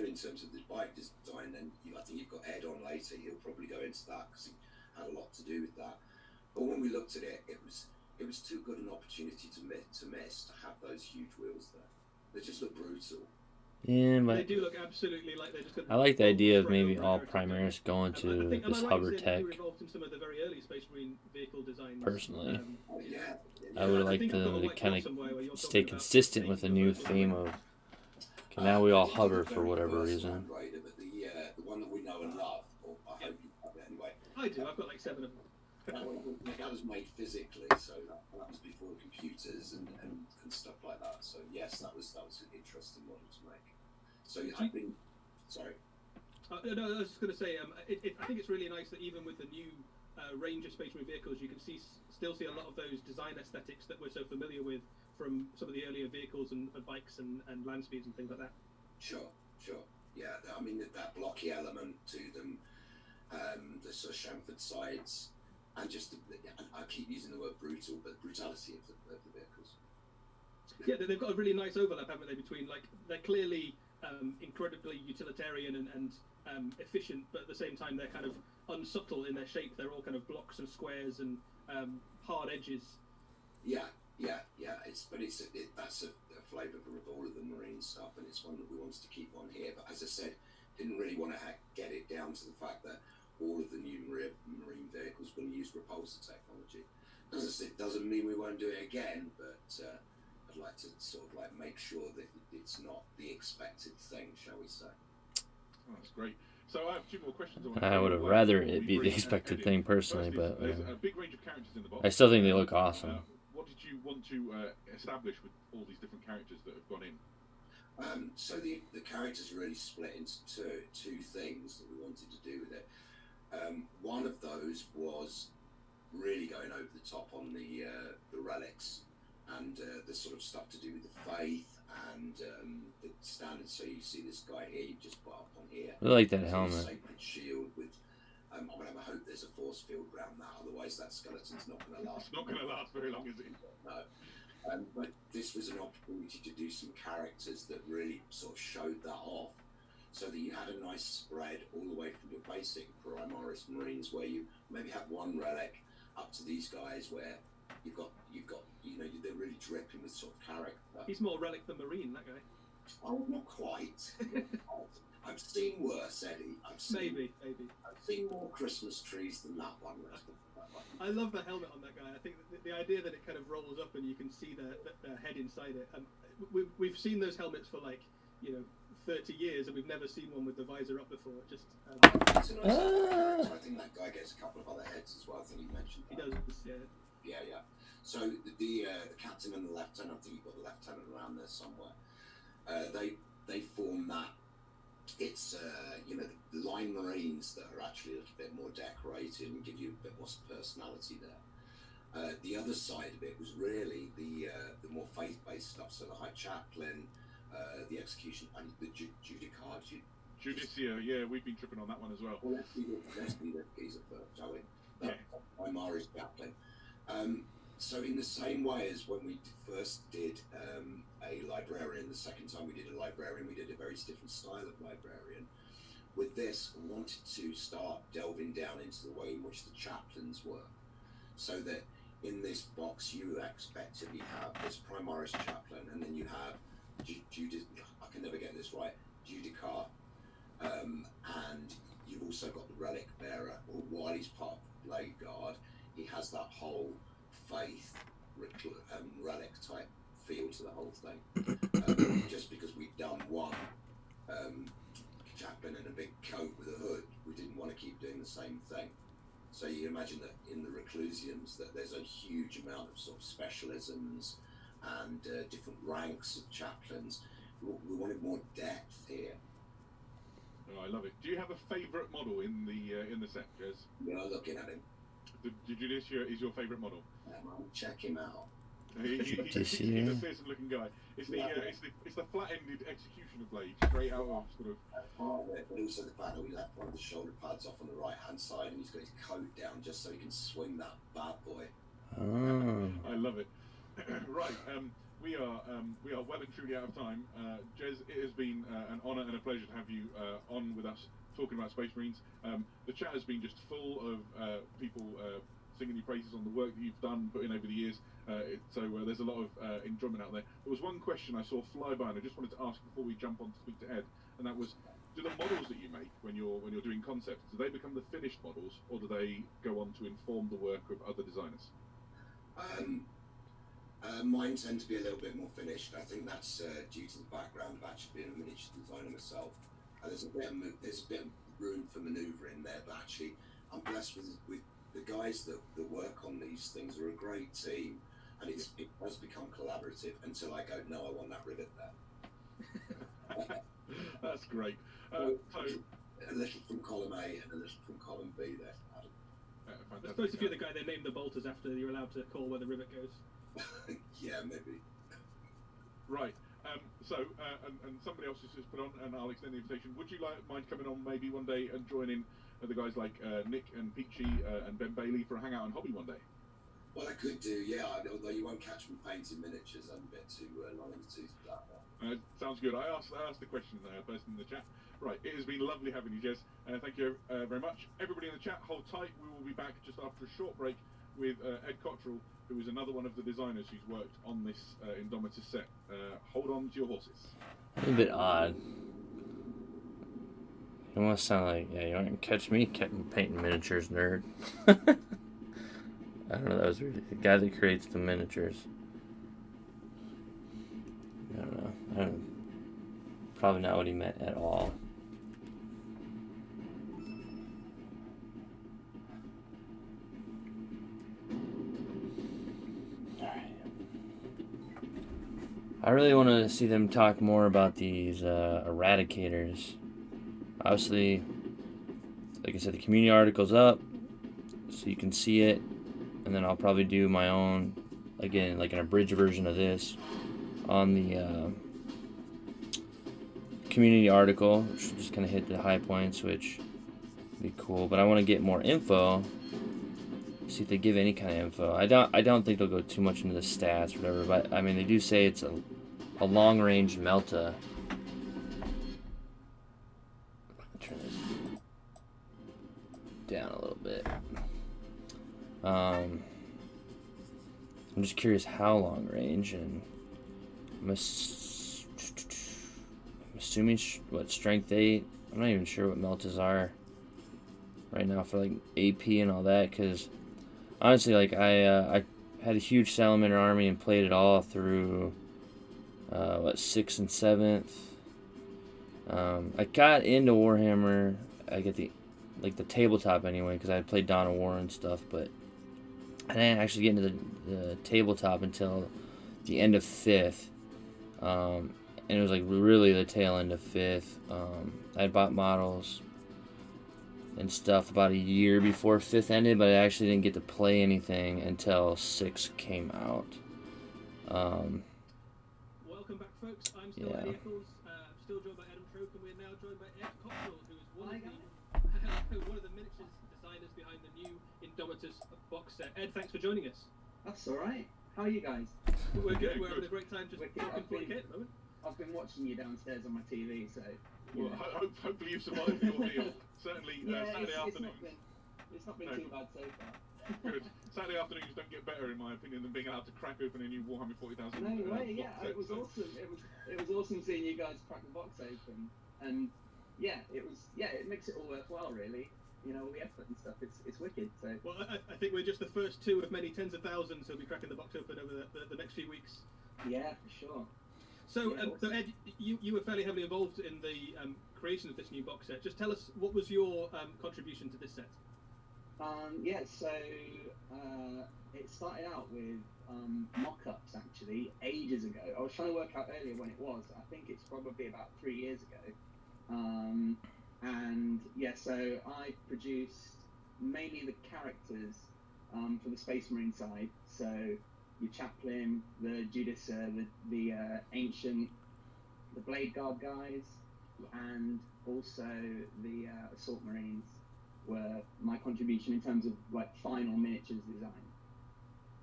in terms of the bike design. And I think you've got Ed on later. He'll probably go into that because he had a lot to do with that. But when we looked at it, it was too good an opportunity to miss to have those huge wheels there. They just look brutal. Yeah, but they do look absolutely like they're just. I like the idea of maybe all Primaris going to this hover tech. Involved in some of the very early Space Marine vehicle designs. Personally, I would like to kind of stay consistent with the new theme of. Okay, now we all hover for whatever reason. But the one that we know and love, or I hope you have it anyway. I do. I've got like 7 of them. That was made physically, so that was before computers and stuff like that. So yes, that was an interesting model to make. So I've been sorry. No, I was just going to say, I think it's really nice that even with the new range of Space Marine vehicles, you can still see a lot of those design aesthetics that we're so familiar with from some of the earlier vehicles and bikes and land speeds and things like that. Sure. Yeah, I mean that blocky element to them, the sort of chamfered sides, and just I keep using the word brutal, but brutality of the vehicles. Yeah, they've got a really nice overlap, haven't they? Between they're clearly incredibly utilitarian and efficient, but at the same time they're kind of unsubtle in their shape. They're all kind of blocks and squares and hard edges. Yeah. That's a flavour of all of the Marine stuff, and it's one that we wanted to keep on here. But as I said, didn't really want to get it down to the fact that all of the new Marine vehicles will use repulsor technology. As I said, doesn't mean we won't do it again, but I'd like to sort of make sure that it's not the expected thing, shall we say. Oh, that's great. So I have 2 more questions. I would have rather it be the expected thing personally, but there's a big range of characters in the box. I still think they look awesome. What did you want to establish with all these different characters that have gone in? So the characters really split into two things that we wanted to do with it. One of those was really going over the top on the relics and the sort of stuff to do with the faith and the standards. So you see this guy here, you just put up on here. I like that helmet. Sacred shield with. I hope there's a force field around that. Otherwise, that skeleton's not going to last. It's not going to last very long, is it? No. But this was an opportunity to do some characters that really sort of showed that off, so that you had a nice spread all the way from your basic Primaris Marines, where you maybe have one relic, up to these guys where you've got they're really dripping with sort of character. He's more relic than Marine, that guy. Oh, not quite. I've seen worse, Eddie. Maybe. I've seen more Christmas trees than that one. I love the helmet on that guy. I think the idea that it kind of rolls up and you can see their head inside it. We've seen those helmets for 30 years, and we've never seen one with the visor up before. Just it's a nice character. I think that guy gets a couple of other heads as well. I think you mentioned that. He does, yeah. Yeah. So the captain and the lieutenant, I think you've got the lieutenant around there somewhere. They form that. It's the line Marines that are actually a little bit more decorated and give you a bit more personality there. The other side of it was really the more faith-based stuff. So the High Chaplain, the execution, and the Judicard, Judicia, yeah, we've been tripping on that one as well. Well, let's do the geezer first, shall we? Yeah. Primaris Chaplain. So in the same way as when we first did a librarian, the second time we did a librarian, we did a very different style of librarian. With this, I wanted to start delving down into the way in which the chaplains work, so that in this box you effectively have this Primaris Chaplain, and then you have I can never get this right, Judicar, and you've also got the Relic Bearer, or while he's part of the Bladeguard, he has that whole faith relic type feel to the whole thing. Just because we've done one chaplain in a big coat with a hood, we didn't want to keep doing the same thing. So you imagine that in the Reclusiums that there's a huge amount of sort of specialisms and different ranks of chaplains. We wanted more depth here. Oh, I love it. Do you have a favourite model in the set, Jez? We are looking at him. The Judicia is your favourite model? Check him out. He's a fearsome looking guy. It's the flat-ended executioner blade, straight out of sort of. But also the fact that we left one of the shoulder pads off on the right-hand side, and he's got his coat down just so he can swing that bad boy. I love it. Right, we are well and truly out of time. Jez, it has been an honour and a pleasure to have you on with us talking about Space Marines. The chat has been just full of people singing your praises on the work that you've done, put in over the years. So there's a lot of enjoyment out there. There was one question I saw fly by, and I just wanted to ask before we jump on to speak to Ed, and that was: do the models that you make when you're doing concepts, do they become the finished models, or do they go on to inform the work of other designers? Mine tend to be a little bit more finished. I think that's due to the background of actually being a miniature designer myself. There's a bit of room for manoeuvre in there, but actually I'm blessed with the guys that work on these things are a great team, and it does become collaborative until I go, no, I want that rivet there. That's great. So a little from column A and a little from column B there. I suppose if you're the guy they name the bolters after, you're allowed to call where the rivet goes. Yeah, maybe. Right. So, and somebody else has just put on, and I'll extend the invitation. Would you mind coming on maybe one day and joining the guys like Nick and Peachy and Ben Bailey for a hangout and hobby one day? Well, I could do, yeah. Although you won't catch me painting miniatures, I'm a bit too long in the tooth for that. Sounds good. I asked the question person in the chat. Right. It has been lovely having you, Jez. Thank you very much. Everybody in the chat, hold tight. We will be back just after a short break with Ed Cottrell, who is another one of the designers who's worked on this Indomitus set. Hold on to your horses. A bit odd. You almost sound like, yeah, you aren't catch me painting miniatures, nerd. I don't know, that was really the guy that creates the miniatures. I don't know. Probably not what he meant at all. I really want to see them talk more about these eradicators. Obviously, like I said, the community article's up, so you can see it, and then I'll probably do my own, again, like an abridged version of this on the community article, which will just kind of hit the high points, which would be cool. But I want to get more info, see if they give any kind of info. I don't think they'll go too much into the stats or whatever, but I mean, they do say it's a long-range Melta. Turn this down a little bit. I'm just curious how long range, and I'm assuming what, strength 8. I'm not even sure what Meltas are right now for like AP and all that, because honestly, like I had a huge Salamander army and played it all through 6th and 7th. I got into Warhammer. I get the tabletop anyway, because I played Dawn of War and stuff, but I didn't actually get into the tabletop until the end of 5th. And it was like really the tail end of 5th. I had bought models and stuff about a year before 5th ended, but I actually didn't get to play anything until 6 came out. Welcome back, folks. I'm still Eddie Eccles. I'm still joined by Adam Troke, and we're now joined by Ed Cottrell. Indomitus box set. Ed, thanks for joining us. That's all right. How are you guys? We're good. We're having a great time just Wicked. talking 40k at the moment. I've been watching you downstairs on my TV, so. Well, hopefully you've survived your meal. Certainly, Saturday afternoons. It's not been too bad so far. Good. Saturday afternoons don't get better, in my opinion, than being allowed to crack open a new Warhammer 40,000. No way, yeah, it was awesome. It was awesome seeing you guys crack the box open, and yeah, it makes it all worthwhile, really. You know, all the effort and stuff. It's wicked. So. Well, I think we're just the first two of many tens of thousands who'll be cracking the box open over the next few weeks. Yeah, for sure. So, Yeah, so Ed, you were fairly heavily involved in the creation of this new box set. Just tell us, what was your contribution to this set? Yeah, so it started out with mock-ups, actually, ages ago. I was trying to work out earlier when it was. I think it's probably about 3 years ago. And yeah, so I produced mainly the characters for the Space Marine side. So your Chaplain, the Judicer, the Ancient, the Bladeguard guys, and also the Assault Marines were my contribution in terms of like final miniatures design.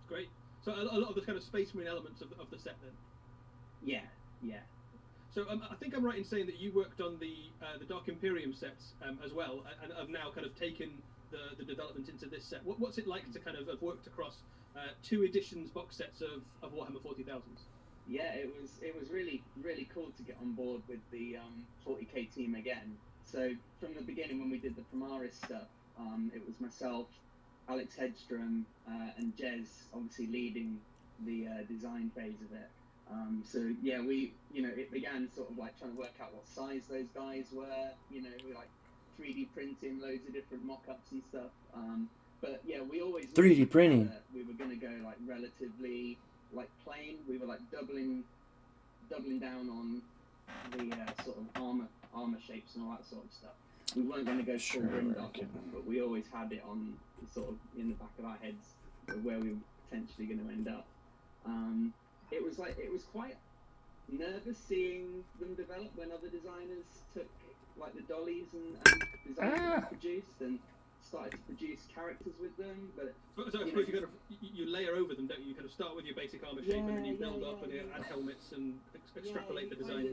Great. So a lot of the kind of Space Marine elements of the set then. Yeah, yeah. So I think I'm right in saying that you worked on the Dark Imperium sets as well, and have now kind of taken the development into this set. What's it like to kind of have worked across 2 editions box sets of Warhammer 40,000? Yeah, it was really cool to get on board with the 40k team again. So from the beginning, when we did the Primaris stuff, it was myself, Alex Hedstrom, and Jez obviously leading the design phase of it. So yeah, it began sort of like trying to work out what size those guys were. You know, we like 3D printing loads of different mock-ups and stuff. But yeah, we always 3D printing. We were going to go like relatively like plain. We were like doubling down on the sort of armor shapes and all that sort of stuff. We weren't going to go full grimdark, but we always had it on sort of in the back of our heads of where we were potentially going to end up. It was quite nervous seeing them develop when other designers took like the dollies and designs that we produced and started to produce characters with them. But so I suppose you layer over them, don't you? You kind of start with your basic armor shape, and then you build up and you add helmets and extrapolate the design.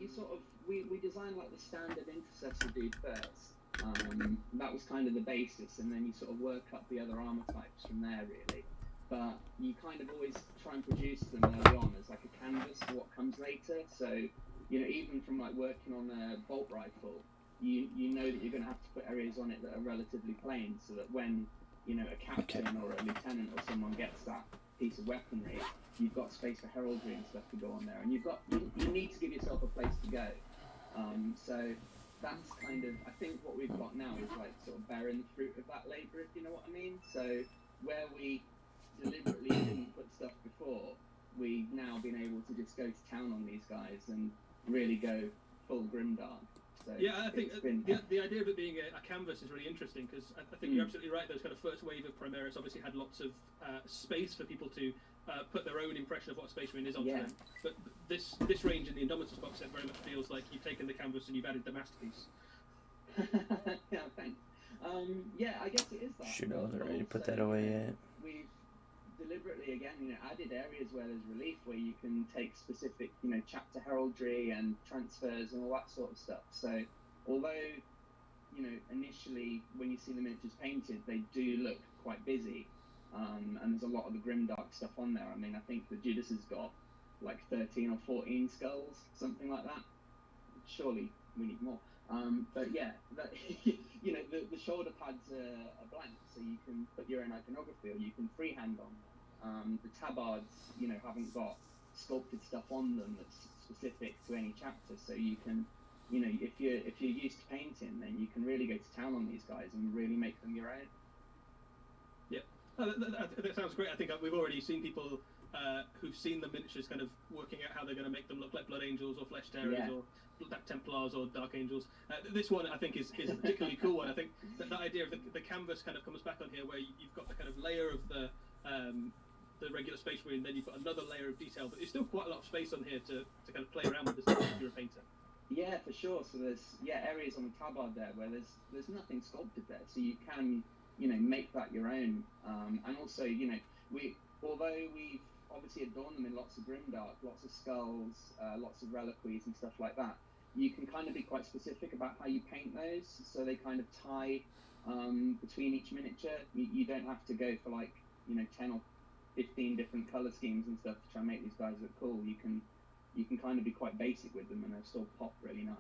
You sort of we designed like the standard intercessor dude first. That was kind of the basis, and then you sort of work up the other armor types from there, really. But you kind of always try and produce them early on as like a canvas for what comes later. So, you know, even from like working on a bolt rifle, you know that you're going to have to put areas on it that are relatively plain, so that when, you know, a captain or a lieutenant or someone gets that piece of weaponry, you've got space for heraldry and stuff to go on there, and you need to give yourself a place to go. So that's kind of, I think what we've got now is like sort of bearing the fruit of that labour, if you know what I mean. So where we deliberately didn't put stuff before, we've now been able to just go to town on these guys and really go full grimdark. So yeah, I think the idea of it being a canvas is really interesting, because I think you're absolutely right. Those kind of first wave of Primaris obviously had lots of space for people to put their own impression of what Space Marine is onto them. But this range in the Indomitus box set very much feels like you've taken the canvas and you've added the masterpiece. Yeah, thanks. Yeah, I guess it is that. Shoot, I wasn't ready to put that away yet. We've deliberately, again, you know, added areas where there's relief, where you can take specific, you know, chapter heraldry and transfers and all that sort of stuff. So, although, you know, initially when you see the miniatures painted, they do look quite busy, and there's a lot of the grimdark stuff on there. I mean, I think the Judas has got like 13 or 14 skulls, something like that. Surely we need more. But yeah, you know, the shoulder pads are blank, so you can put your own iconography, or you can freehand on them. The tabards, you know, haven't got sculpted stuff on them that's specific to any chapter, so you can, you know, if you're used to painting, then you can really go to town on these guys and really make them your own. Yeah, that sounds great. I think we've already seen people who've seen the miniatures kind of working out how they're going to make them look like Blood Angels or Flesh Terrors or Black Templars or Dark Angels. This one I think is a particularly cool one. I think that idea of the canvas kind of comes back on here, where you've got the kind of layer of the regular Space Marine, then you've got another layer of detail, but there's still quite a lot of space on here to kind of play around with this stuff if you're a painter. Yeah, for sure. So there's areas on the tabard there where there's nothing sculpted there, so you can make that your own. And also, although we've obviously adorned them in lots of grimdark, lots of skulls, lots of reliquaries and stuff like that, you can kind of be quite specific about how you paint those, so they kind of tie between each miniature. You don't have to go for 10 or 15 different color schemes and stuff to try and make these guys look cool. You can kind of be quite basic with them, and they'll still pop really nice.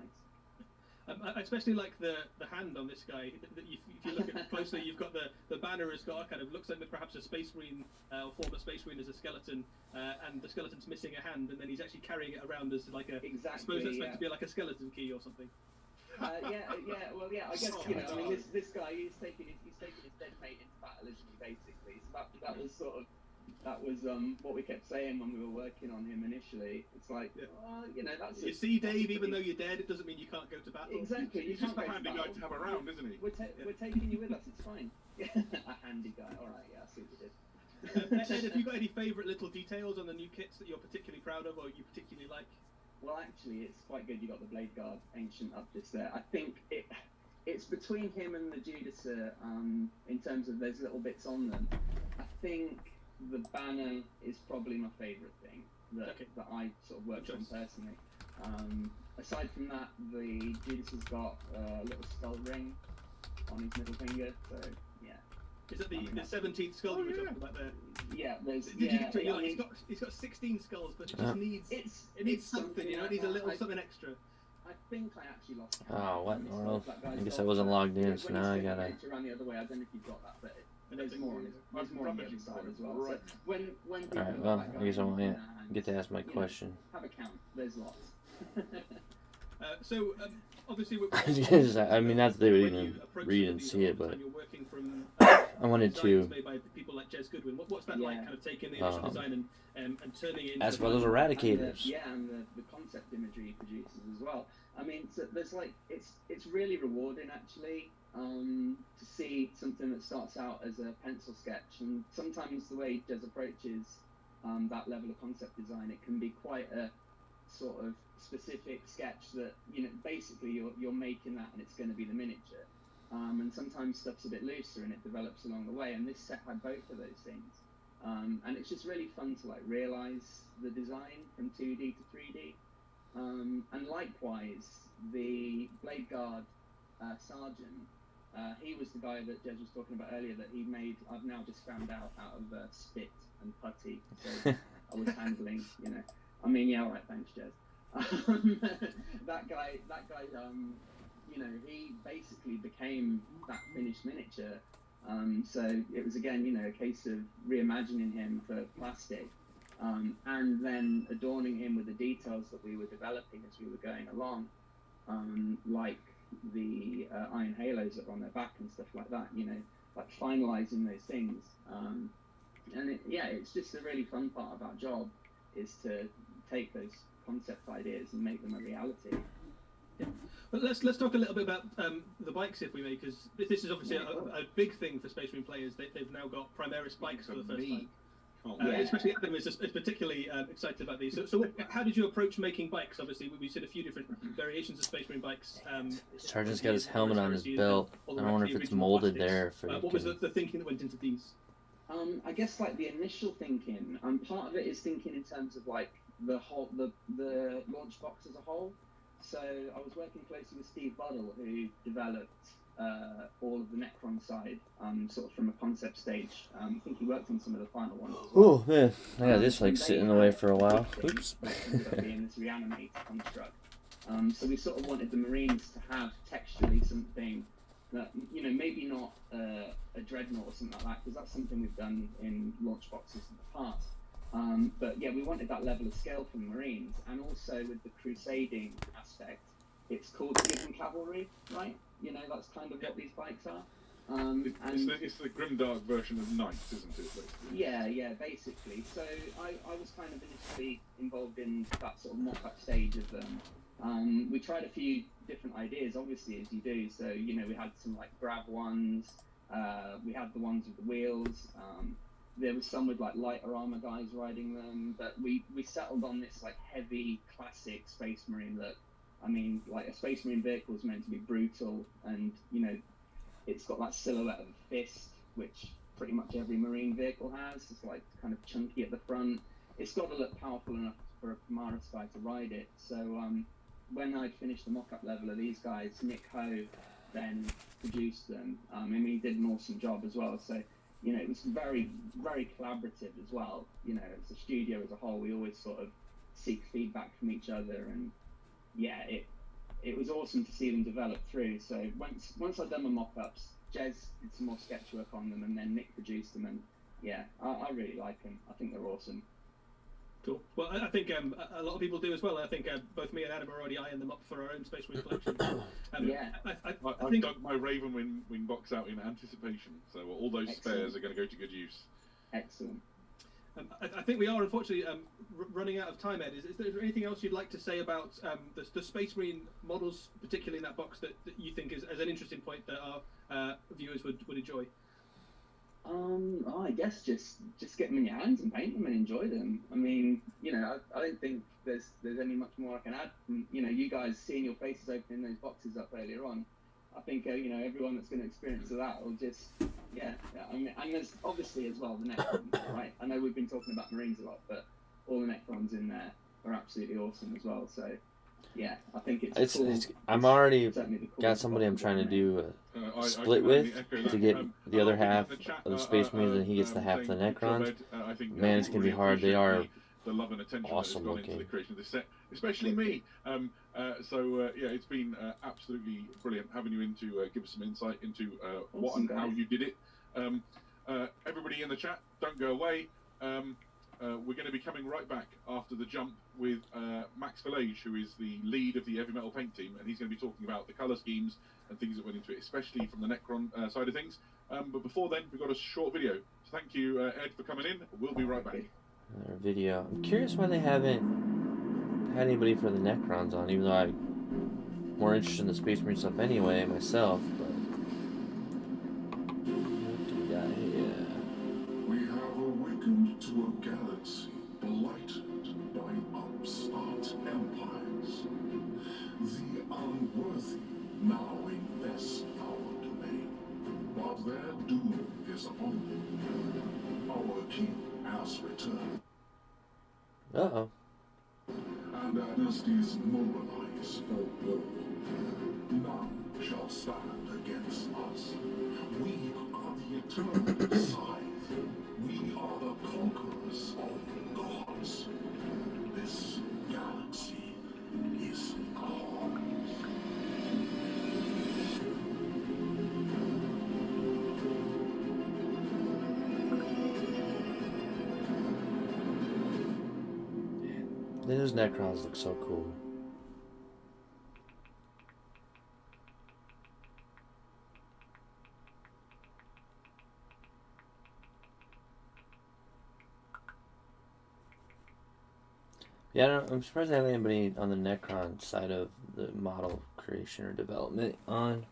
I especially like the hand on this guy. If you look at it closely, you've got the banner has got looks like perhaps a space marine or former space marine as a skeleton, and the skeleton's missing a hand, and then he's actually carrying it around as I suppose that's meant to be like a skeleton key or something. Yeah. Well, I guess this guy he's taking his dead mate into battle, isn't he? Basically, so that was what we kept saying when we were working on him initially. It's like, that's. You see, Dave, even though you're dead, it doesn't mean you can't go to battle. Exactly. He's just a handy guy to have around, isn't he? We're taking you with us. It's fine. A handy guy. All right. Yeah, I see what you did. Ed, have you got any favourite little details on the new kits that you're particularly proud of, or you particularly like? Well, actually, it's quite good. You got the BLADEGUARD Ancient up just there. I think it's between him and the Judicer in terms of there's little bits on them. I think the banner is probably my favourite thing that I sort of worked on personally. Aside from that, the Judicer's got a little skull ring on his middle finger, so yeah. Is that the 17th skull you were talking about there? Yeah, there's. He's got 16 skulls, but it just needs it needs something, it needs a little something extra. I think I actually lost. Oh, what in the world? I guess I wasn't logged in, so now I gotta. Around the other way, I don't know if you've got that, but there's more on the other side as well. So when Alright, well, I guess I won't get to ask my question. Have a count. There's lots. Obviously, I mean, not that they would even read and see it, but I wanted to. Made by people like Jez Goodwin. What's that like? Kind of taking the initial design and turning it into. As well as eradicators. And the concept imagery he produces as well. I mean, so there's it's really rewarding actually to see something that starts out as a pencil sketch, and sometimes the way Jez approaches that level of concept design, it can be quite a sort of specific sketch that basically you're making that and it's going to be the miniature. And sometimes stuff's a bit looser and it develops along the way, and this set had both of those things. And it's just really fun to realise the design from 2D to 3D. And likewise, the BLADEGUARD Sergeant, he was the guy that Jez was talking about earlier that he made, I've now just found out of spit and putty. So I was handling, I mean, yeah, all right, thanks, Jez. That guy, he basically became that finished miniature. So it was again, a case of reimagining him for plastic, and then adorning him with the details that we were developing as we were going along, like the iron halos that were on their back and stuff like that. Like finalising those things. And it's just a really fun part of our job is to take those concept ideas and make them a reality. Yeah. But let's talk a little bit about the bikes, if we may, because this is obviously a big thing for Space Marine players. They've now got Primaris bikes for the first time. Especially Adam is particularly excited about these. So how did you approach making bikes? Obviously, we've seen a few different variations of Space Marine bikes. Sergeant's got his helmet on his belt. I don't wonder if it's molded there. What was the thinking that went into these? I guess the initial thinking, part of it is thinking in terms of the whole the launch box as a whole. So I was working closely with Steve Buddle, who developed all of the Necron side, sort of from a concept stage. I think he worked on some of the final ones as well. Oh, yeah. I got this sitting in the way for a while. Oops. Being this reanimated construct. So we sort of wanted the Marines to have texturally something that, maybe not a dreadnought or something like that, because that's something we've done in launch boxes in the past. But yeah, we wanted that level of scale from Marines, and also with the crusading aspect, it's called Hidden Cavalry, right? That's kind of what these bikes are. It's the grimdark version of Knights, isn't it? Basically? Yeah, basically. So I was kind of initially involved in that sort of mock-up stage of them. We tried a few different ideas, obviously, as you do. So, we had some grab ones, we had the ones with the wheels, there was some with lighter armor guys riding them, but we settled on this heavy classic Space Marine look. I mean, a Space Marine vehicle is meant to be brutal, and it's got that silhouette of a fist, which pretty much every marine vehicle has. It's like kind of chunky at the front. It's got to look powerful enough for a Primaris guy to ride it. So when I'd finished the mock-up level of these guys, Nick Ho then produced them. I mean, he did an awesome job as well. So, you know, it was very, very collaborative as well. You know, as a studio as a whole, we always sort of seek feedback from each other, and yeah, it was awesome to see them develop through. So once I'd done my mock-ups, Jez did some more sketch work on them, and then Nick produced them, and yeah, I really like them. I think they're awesome. Cool. Well, I think a lot of people do as well. I think both me and Adam are already eyeing them up for our own Space Marine collection. Yeah. I've dug my Raven wing box out in anticipation, so all those spares are going to go to good use. Excellent. I think we are unfortunately running out of time, Ed. Is there anything else you'd like to say about the Space Marine models, particularly in that box, that you think is an interesting point that our viewers would enjoy? I guess just get them in your hands and paint them and enjoy them. I mean, you know, I don't think there's any much more I can add. You know, you guys seeing your faces opening those boxes up earlier on, I think you know, everyone that's going to experience that will just yeah. I mean, and there's obviously as well the Necrons, right? I know we've been talking about Marines a lot, but all the Necrons in there are absolutely awesome as well. So yeah, I think it's cool. I'm already got somebody I'm trying to do a split with to get the other half of the Space Marines, and he gets the half of the Necrons. Man, it's gonna be hard. They are the love and attention awesome that has gone looking. into the creation of this set, especially me. Yeah, it's been absolutely brilliant having you in to give us some insight into what and how you did it. Everybody in the chat, don't go away. We're going to be coming right back after the jump with Max Village, who is the lead of the Heavy Metal Paint team, and he's going to be talking about the colour schemes and things that went into it, especially from the Necron side of things. But before then, we've got a short video. So thank you, Ed, for coming in. We'll be right back. Another video. I'm curious why they haven't had anybody for the Necrons on, even though I'm more interested in the Space Marine stuff anyway myself. But what do we got here? We have awakened to a galaxy blighted by upstart empires. The unworthy now invest our domain, but their doom is upon them. Our king has returned. Uh-oh. And dynasties mobilize for war. None shall stand against us. We are the eternal scythe. We are the conquerors of gods. This galaxy is ours. Those Necrons look so cool. Yeah, I'm surprised I have anybody on the Necron side of the model creation or development on.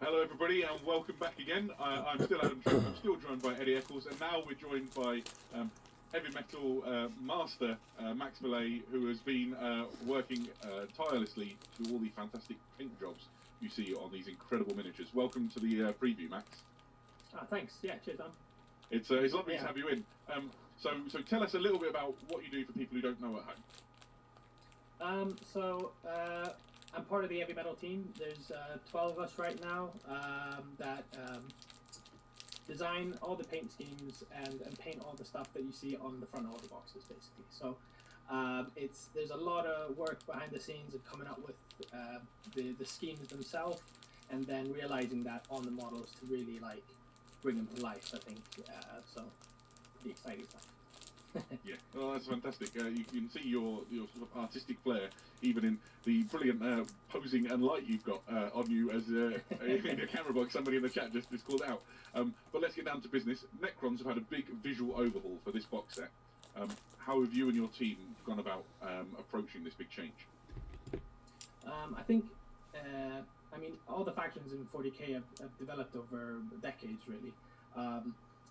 Hello everybody and welcome back again. I'm still Adam Trump. I'm still joined by Eddie Eccles, and now we're joined by Heavy Metal Master Max Millet, who has been working tirelessly to do all the fantastic paint jobs you see on these incredible miniatures. Welcome to the preview, Max. Thanks. Yeah, cheers, Dan. It's lovely to have you in. So tell us a little bit about what you do for people who don't know at home. I'm part of the Heavy Metal team. There's 12 of us right now that design all the paint schemes and paint all the stuff that you see on the front of all the boxes, basically. So there's a lot of work behind the scenes of coming up with the schemes themselves, and then realizing that on the models to really like bring them to life. I think so. Pretty exciting stuff. Yeah, well, that's fantastic. You can see your sort of artistic flair even in the brilliant posing and light you've got on you as in a camera box. Somebody in the chat just called out. But let's get down to business. Necrons have had a big visual overhaul for this box set. How have you and your team gone about approaching this big change? I think, I mean, all the factions in 40k have developed over decades, really.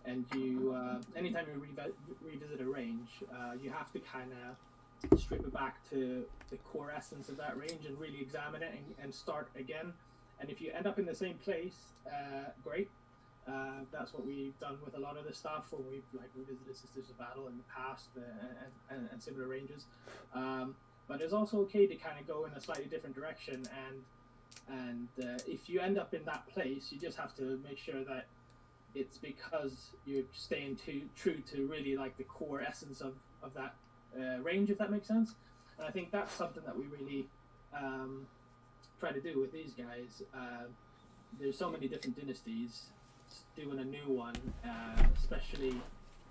And you, anytime you revisit a range, you have to kind of strip it back to the core essence of that range and really examine it and start again. And if you end up in the same place, great. That's what we've done with a lot of the stuff when we've revisited Sisters of Battle in the past and similar ranges. But it's also okay to kind of go in a slightly different direction, and if you end up in that place, you just have to make sure that it's because you're staying true to really like the core essence of that range, if that makes sense. And I think that's something that we really try to do with these guys. There's so many different dynasties. Doing a new one, especially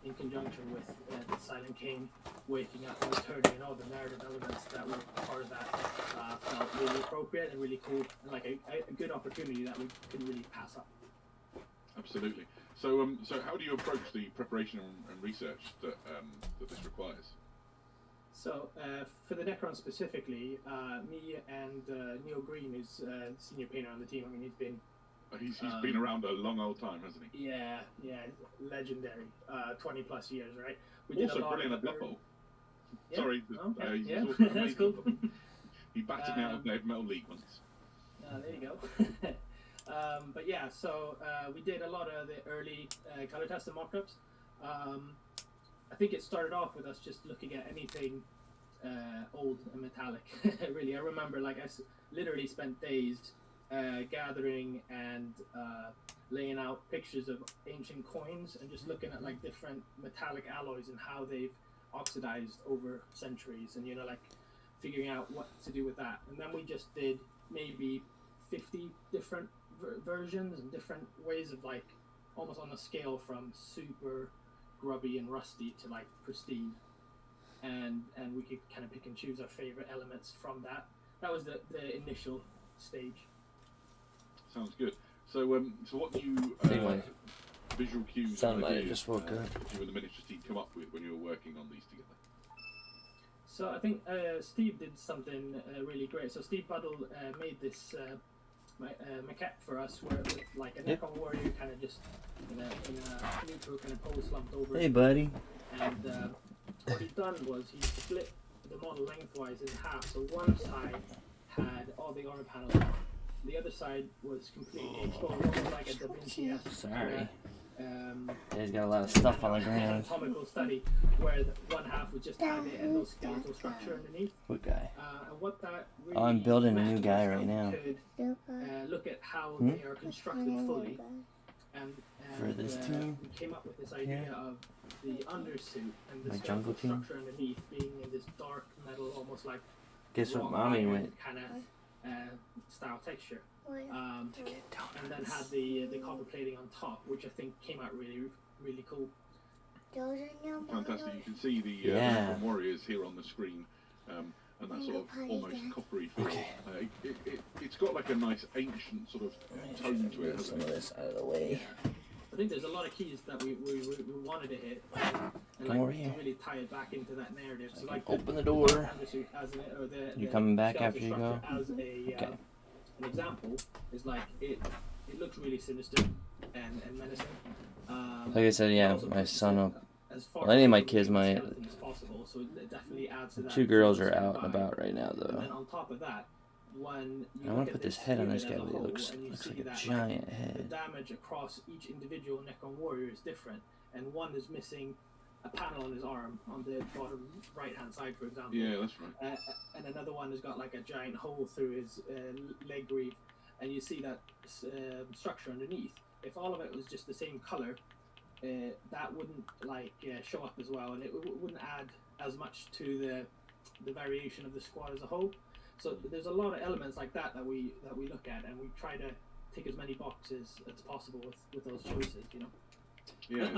in conjunction with the Silent King waking up and returning, and all the narrative elements that were part of that, felt really appropriate and really cool, and like a good opportunity that we couldn't really pass up. Absolutely. So, so how do you approach the preparation and research that that this requires? So, for the Necron specifically, me and Neil Green, who's senior painter on the team. I mean, he's been around a long old time, hasn't he? Yeah, legendary. 20 plus years, right? We also did a lot brilliant of at Blood Bowl. Yeah. Sorry, Okay. he's Yeah, also that's amazing. cool. He batted me out of the Metal League once. There you go. But yeah, so we did a lot of the early color tests and mock-ups. I think it started off with us just looking at anything old and metallic. Really, I remember like I literally spent days gathering and laying out pictures of ancient coins and just looking at like different metallic alloys and how they've oxidized over centuries, and like figuring out what to do with that. And then we just did maybe 50 different versions and different ways of like almost on a scale from super grubby and rusty to like pristine, and we could kind of pick and choose our favorite elements from that. That was the initial stage. Sounds good. So, so what new visual cues Sound and might have ideas just woke up. did you and the miniatures team come up with when you were working on these together? So I think Steve did something really great. So Steve Buddle made this maquette for us, where with like a Necron warrior kind of just in a neutral kind of pose slumped over. Hey, buddy. And what he'd done was he split the model lengthwise in half. So one side had all the armor panels on. The other side was completely exposed, almost like a Da Vinci-esque. Sorry. He's got a lot of stuff on the ground. Anatomical study, where one half was just had the endoskeletal structure underneath. What guy? And what that really I'm building a new meant guy was right that now. we could look at how they are constructed fully, and For this team? we came up with this idea of the undersuit and the My skeletal jungle team? structure underneath being in this dark metal, almost like Guess what wrought mommy iron went? kind of style texture. And then had the copper plating on top, which I think came out really, really cool. Fantastic. You can see the Yeah. Necron warriors here on the screen, and that sort of almost coppery feel. Okay. It's got like a nice ancient sort of tone to it, Some hasn't of it? this out of the way. I think there's a lot of keys that we wanted to hit, and Come over like here. to really tie it back into that narrative. So I like can open the door. undersuit as or You the coming back skeletal after you go? structure as a Okay. an example is like it looks really sinister and menacing. Like I said, yeah, also my puts son it will. as far Well, any of my away from kids being a might. skeleton as possible, so it definitely adds to that. Two girls are realistic out and vibe. about right now, And then though. on top of that, when you I look want to at put this head on unit this guy, as a but he whole, looks and you like see a that, giant the head. damage across each individual Necron warrior is different, and one is missing a panel on his arm on the bottom right hand side, for example. Yeah, that's right. And another one has got like a giant hole through his leg greave, and you see that structure underneath. If all of it was just the same color, that wouldn't like show up as well, and it wouldn't add as much to the variation of the squad as a whole. So there's a lot of elements like that that we look at, and we try to tick as many boxes as possible with those choices, you know. Yeah,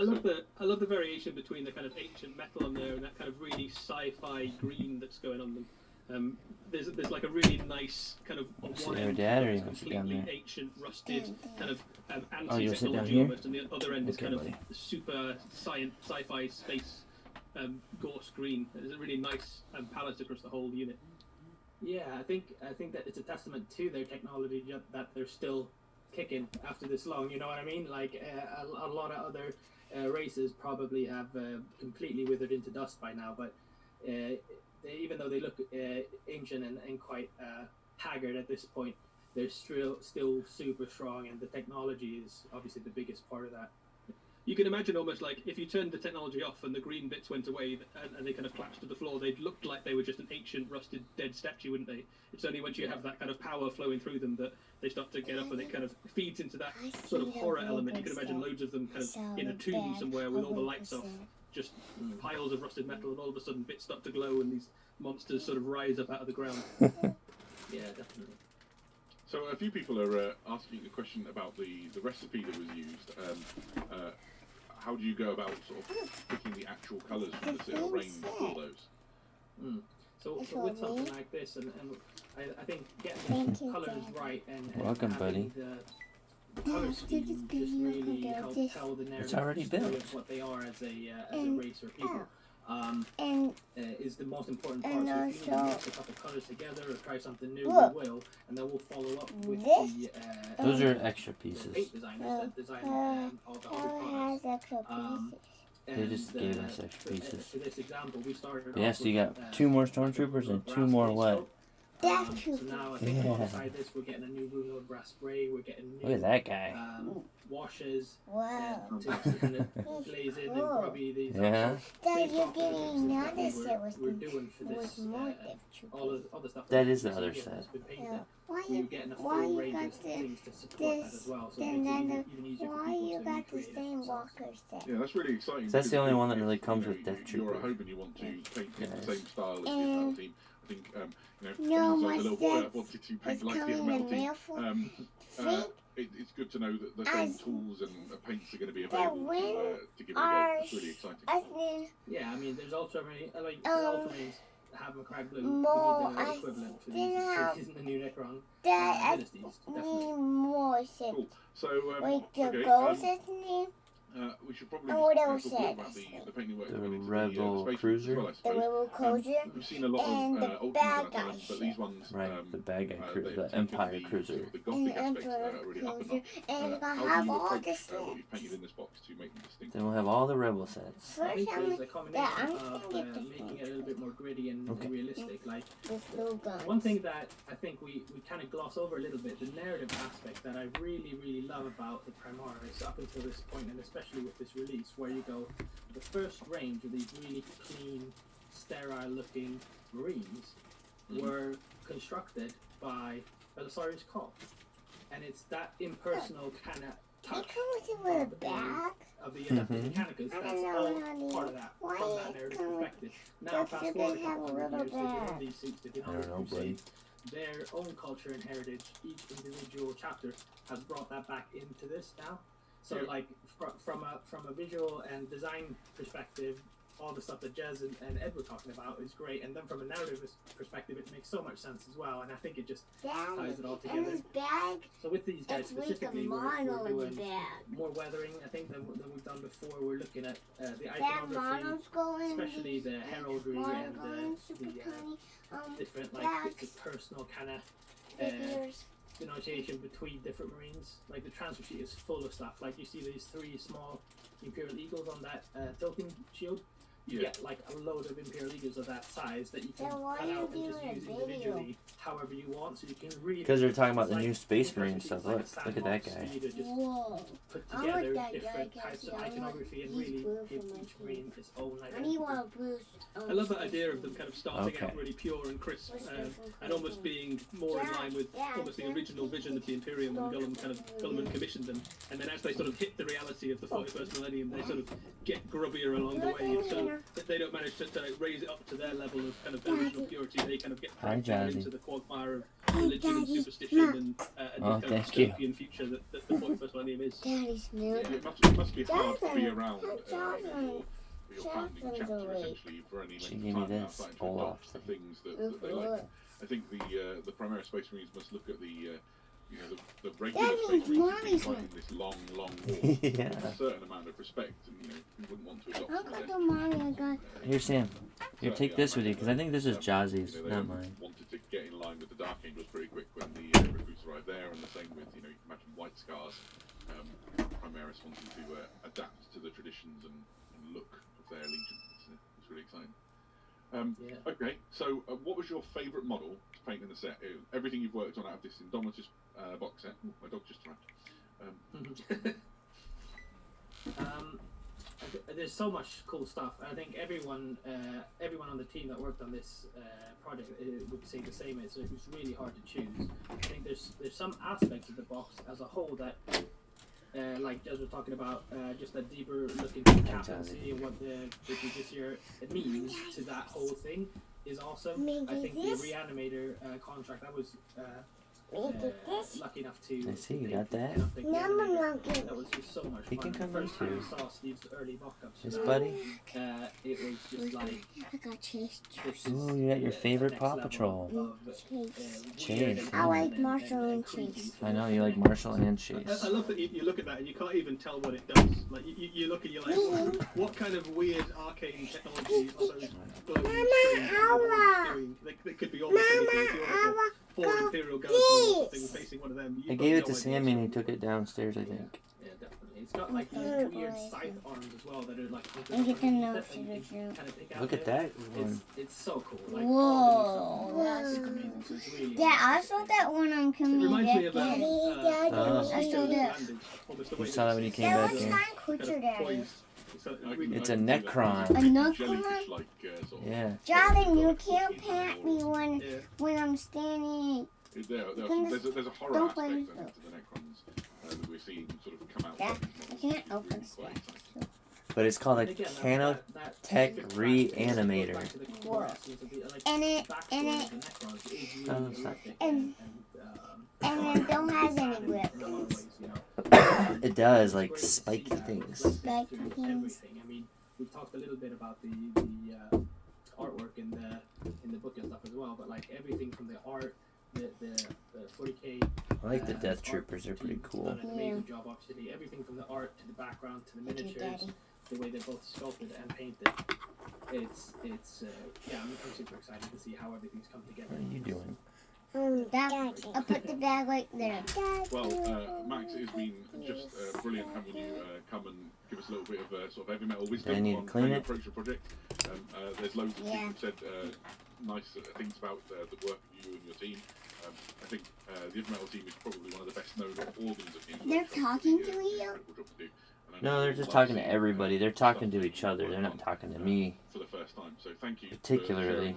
I love the variation between the kind of ancient metal on there and that kind of really sci-fi green that's going on them. There's like a really nice kind of on Sit one there end with Dad, or that's you want to sit down completely there? ancient, rusted, kind of Oh, you'll sit down anti-technology here? almost, and the other end is Okay, kind buddy. of super sci-fi space ghost green. There's a really nice palette across the whole unit. Yeah, I think that it's a testament to their technology that they're still kicking after this long. You know what I mean? Like a lot of other races probably have completely withered into dust by now, but even though they look ancient and quite haggard at this point, they're still super strong, and the technology is obviously the biggest part of that. You can imagine almost like if you turned the technology off and the green bits went away and they kind of collapsed to the floor, they'd look like they were just an ancient, rusted, dead statue, wouldn't they? It's only once you have that kind of power flowing through them that they start to get up, and it kind of feeds into that sort of horror element. You can imagine loads of them kind of in a tomb somewhere with all the lights off, just piles of rusted metal, and all of a sudden bits start to glow and these monsters sort of rise up out of the ground. Yeah, definitely. So a few people are asking a question about the recipe that was used. How do you go about sort of picking the actual colours from the range for those? So with something like this, and I think getting the colours right and Welcome, having buddy. the colour scheme just really helps tell the narrative It's already story built. of what they are as a race or people. Is the most important part. So if you need to mix a couple colours together or try something new, we will, and then we'll follow up with the Those are extra the pieces. paint designers that design all the hobby products. They just gave us extra pieces. For this example, we started Yes, off you with, got 2 more stormtroopers and 2 more what? so now I think alongside this, we're getting a new Bruno brass spray. We're getting new Look at that guy. washes Wow. to kind of glaze in and probably these. Yeah. Dad, based you off of the didn't mixes that notice it we're was doing for was this. more All the stuff. That is the we're other seeing set. that's been painted. Yeah. Why We're you getting a why full you range got of things to support that as well, so it then makes it the- even easier for why people you to got the recreate it same themselves. walker set? Yeah, that's really exciting. So that's the because only one that if, really comes you know, with Death You're Troopers. at home and you want to paint in the Yes. same style as the metal team. I think No, like my the little boy set that wanted to It's paint like the coming in metal the team. mail for It's good to know that the same As tools and paints are going to be available win to give it a go. are It's really exciting. I think Yeah, I mean, there's ultramarine, like the ultramarines have McCrag blue. more, We need the I equivalent for think these have in the new Necron that I dynasties, definitely. need more set. Cool. So, Wait, the okay, gold set name? we should probably And what just else talk a bit said? about the painting work The going into Rebel the space Cruiser? as well, I The suppose. Rebel Cruiser We've seen a lot and of the old bad ones, guy but these ones, Right, the bad guy they've the taken Empire the, Cruiser. sort of the and gothic the aspects Emperor really up a Cruiser, notch. and it's gonna How have do you all the approach sets. what you've painted in this box to make them distinct? Then we'll have all the Rebel sets. I think First, there's a I'm combination just of gonna get the making it a little bit more gritty and Okay. realistic. Like with blue guns. one thing that I think we kind of gloss over a little bit, the narrative aspect that I really love about the Primaris up until this point, and especially with this release, where you go, the first range of these really clean, sterile-looking Marines were constructed by Belisarius Call, and it's that impersonal kind of They touch come with it with a bag. of the Mechanicus I that's don't know all how they- part of that why from that it narrative come with- perspective. Now Just fast so forward they a have couple a of little years, they've been on bag. these suits, they've been I on don't the know, Crusade. Their own culture and heritage, each individual chapter has brought that back into this now. So Yeah. like from a visual and design perspective, all the stuff that Jez and Ed were talking about is great, and then from a narrative perspective, it makes so much sense as well, and I think it just Dad, ties it all and together. this bag, So with these guys it's with a specifically, we're model in the doing bag. more weathering, I think, than we've done before. We're looking at the That iconography, model's going. especially the heraldry model and going super the tiny. different like bags, bits of personal kind of figures. denotation between different Marines. Like the transfer sheet is full of stuff. Like you see these 3 small Imperial Eagles on that tilting shield. You Yeah. get like a load of Imperial Eagles of that size that you can Then why cut are you out and just doing a use video? individually however you want. So you can really Because they're talking about it's the new like- Space transfer Marine sheet is stuff. like a Look at that sandbox guy. for you to just Whoa. put I want together that guy, different guys. types of I want- iconography and he's really blue give for my each Marine its own I need identity. one of Bruce. I love that idea of them kind of starting out Okay. really pure and crisp, What's and different almost from- being more in line with Yeah, almost the yeah. original vision of the Imperium when Gullum commissioned them. And then as they sort of hit the reality of the 41st millennium, they sort of get grubbier along the way, so that they don't manage to raise it up to their level of kind of original purity. They kind of get Hi, dragged down Jazzy. into the quagmire of religion and Daddy. superstition and Oh, kind of thank you. dystopian future that the 41st millennium is. Daddy's new. Yeah, it must be hard to be Jonathan, around Jonathan, your founding Jonathan's chapter awake. essentially for any She length gave of me time without this starting to Olaf adopt the thing. things that they like. I think the Primaris Space Marines must look at the the regular That Space means Marines Mommy's who've been fighting this long war with Yeah. a certain amount of respect, and you wouldn't want to adopt I'll some got of the their mommy. I got. Here, Sam. Here, So, take yeah, this with you, imagine because I think this is that, Jazzy's, they not mine. wanted to get in line with the Dark Angels pretty quick when the recruits arrived there, and the same with, you can imagine White Scars. Primaris wanting to adapt to the traditions and look of their legion. It's really exciting. Yeah. Okay, so what was your favourite model to paint in the set? Everything you've worked on out of this Indomitus box set. Ooh, my dog just arrived. There's so much cool stuff. I think everyone on the team that worked on this project would say the same. It was really hard to choose. I think there's some aspects of the box as a whole that, like Jez was talking about, just a deeper look into chaplaincy and what the this year it means to that whole thing is awesome. I think the reanimator contract that was. Lucky enough to. I see, you got that? That was just so much fun. He can come in First time too. I saw Steve's early mock-ups. His buddy? It was just like. I got chased. Ooh, you got your favorite Paw Patrol. Chase. I like Marshall and Chase. I know, you like Marshall and Chase. I love that you look at that and you can't even tell what it does. Like you look and you're like, what kind of weird arcane technology are those glowing strange robots doing? They could be almost anything. If you're like a 4 Imperial Guardsmen or something facing one of them. I gave it to Sammy and he took it downstairs, I think. Yeah, definitely. It's got like these weird scythe arms as well that are like. Look at that one. It's so cool. Like, Whoa. that's amazing. It's really Yeah, I saw that one on It coming reminds me back of in. You saw that when you came back in? It's a NECRON. A Necron? Jellyfish-like, sort of. Yeah. Jordan, you can't pat me when I'm standing. There's a horror Don't aspect play to with the Necrons that we're seeing sort of come out. That, from I these can't models. open It's quite stuff. exciting. But it's called a Again, CANOPTEK Reanimator. And it don't have any weapons. It does, like spiky things. Like things. Everything. I mean, we've talked a little bit about the artwork in the book and stuff as well, but like everything from the art, the 40K. I like the Death Troopers, they're pretty cool. Done an amazing job, obviously. Everything from the art to the background to the miniatures, the way they're both sculpted and painted. It's yeah, I'm super excited to see how everything's come together. What are you doing? I'll put the bag right there. Well, Max, it has been just brilliant having you come and give us a little bit of sort of heavy metal wisdom I need to on clean how you it? approach the project. There's loads of people who've said nice things about the work of you and your team. I think the heavy metal team is probably one of the best known organs of the They're talking to you? No, they're just talking to everybody. They're talking to each other. They're not talking to me. For the first time, so thank you. Particularly.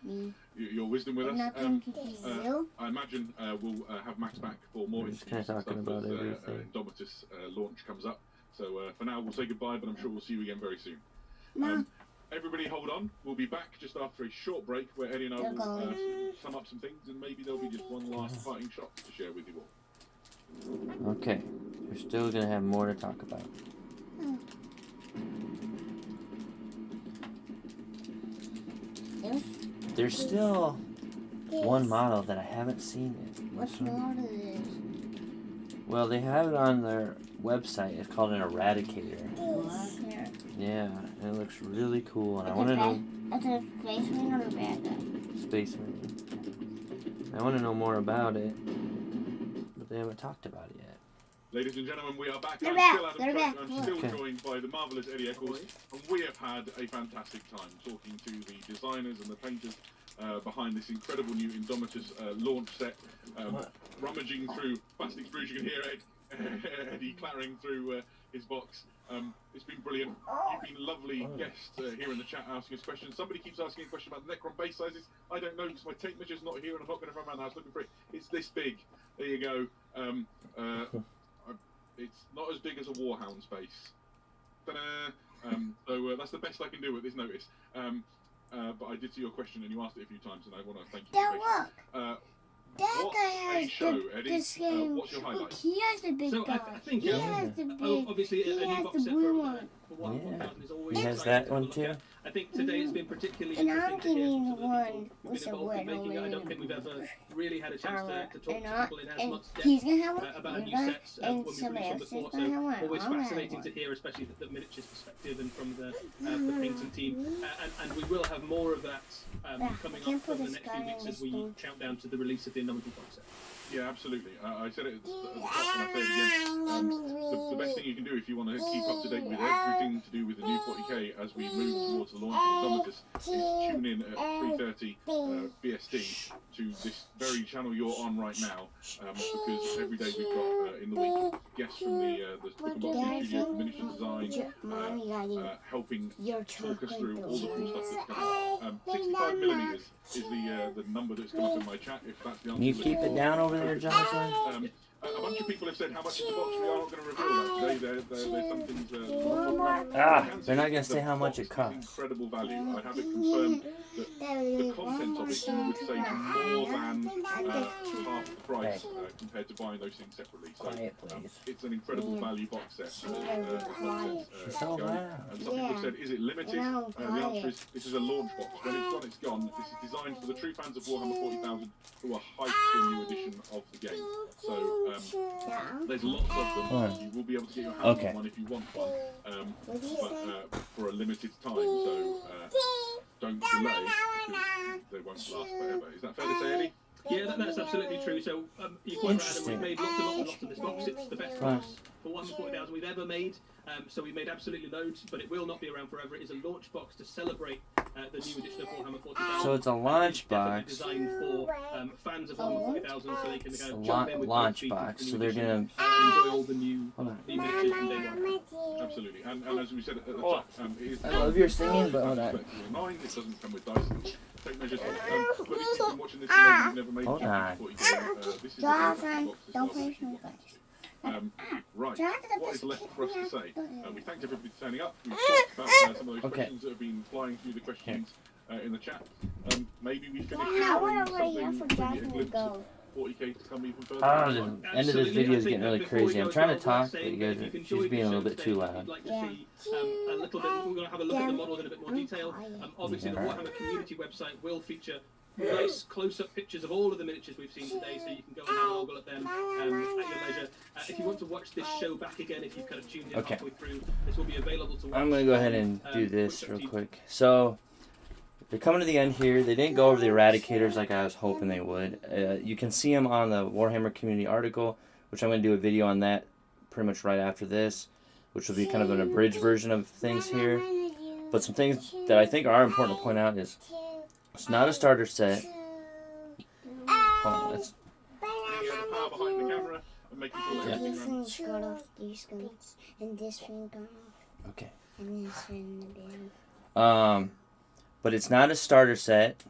For your wisdom with us. I imagine we'll have Max back for more Just kinda interviews and talking stuff about as everything. Indomitus launch comes up. So for now, we'll say goodbye, but I'm sure we'll see you again very soon. Everybody hold on. We'll be back just after a short break where Eddie and I will sum up some things, and maybe there'll be just one last parting shot to share with you all. Okay, we're still gonna have more to talk about. There's still one model that I haven't seen yet. What's model is? Well, they have it on their website. It's called an Eradicator. Here. Yeah, and it looks really cool. And I want to know. That's a spaceman or a bad guy? Spaceman. I want to know more about it, but they haven't talked about it yet. Ladies and gentlemen, we are back. They're I'm back. still Adam They're Trent. back. I'm still Okay. joined by the marvellous Eddie Eccles, and we have had a fantastic time talking to the designers and the painters behind this incredible new Indomitus launch set. Rummaging through plastic sprues, you can hear Eddie clattering through his box. It's been brilliant. You've been lovely guests here in the chat asking us questions. Somebody keeps asking a question about the Necron base sizes. I don't know because my tape measure's not here and I'm not going to run around the house looking for it. It's this big. There you go. It's not as big as a Warhound's base. So that's the best I can do with this notice. But I did see your question and you asked it a few times, and I want to thank you. That look. That What's guy a has show, the Eddie? same. What's your highlight? Look, he has the big So guy. I think he has the big. obviously he a new has box the set blue for one. one Yeah. is always He has exciting that to one look too? at. I think today it's been particularly And interesting I'm to hear getting from the some of the one people who've with been the involved in wood making it. I over don't think we've ever really had a chance to talk and to people in as much depth he's gonna have one. about a new and set when we somebody released one else before. is gonna have So one. always I'm gonna have fascinating to one. hear, especially the miniatures perspective and from the painting team. And we will have more of that coming can't up put over the this next few guy in weeks the as we spoon. count down to the release of the Indomitable box set. Yeah, absolutely. I said it at the top and I'll say it again. The best thing you can do if you want to keep up to date with everything to do with the new 40k as we move towards the launch of Indomitus is tune in at 3:30 BST to this very channel you're on right now, because every day we've got in the week guests from the Book and Boxing Studio for miniature design, helping talk us through all the cool stuff that's coming up. 65mm is the number that's come up in my chat. If that's the answer, Can you keep it down over there, Jocelyn? A bunch of people have said how much is the box. We are not going to reveal that today. There's some things. They're not going to say how much it costs. Incredible value. I have it confirmed that the content of it would save you more than half the price compared to buying those things separately. So it's an incredible value box set. And some people have said, is it limited? The answer is this is a launch box. When it's gone, it's gone. This is designed for the true fans of Warhammer 40,000 who are hyped for a new edition of the game. So there's lots of them. You will be able to get your hands on one if you want one, but for a limited time. So don't delay because they won't last forever. Is that fair to say, Eddie? Yeah, that's absolutely true. So you're quite right, Adam. We've made lots and lots of this box. It's the best box for 140,000 we've ever made. So we made absolutely loads, but it will not be around forever. It is a launch box to celebrate the new edition of Warhammer 40,000. So it's a launch box. Designed for fans of Warhammer 40,000, so they can kind of jump in with launch box. So they're gonna enjoy all the new miniatures from day one. Absolutely, and as we said at the top, I love your singing, but hold on. It doesn't come with dice. Take measures. But if you've been watching this and you've never made hold on. this is the don't play right, what is left for us to say? We thanked everybody for turning up. We've talked about some of those questions that have been flying through the questions in the chat. Maybe we finish with something, a glimpse of 40k to come even further. The end of this video is getting really crazy. I'm trying to talk, but you guys are just being a little bit too loud. Like to see a little bit, we're going to have a look at the model in a bit more detail. Obviously, the Warhammer community website will feature nice close-up pictures of all of the miniatures we've seen today, so you can go and have a ogle at them at your leisure. If you want to watch this show back again, if you've kind of tuned in halfway through, this will be available to watch. I'm going to go ahead and do this real quick. So they're coming to the end here. They didn't go over the Eradicators like I was hoping they would. You can see them on the Warhammer community article, which I'm going to do a video on that pretty much right after this, which will be kind of an abridged version of things here. But some things that I think are important to point out is it's not a starter set. Hold on, let's... Okay. But it's not a starter set.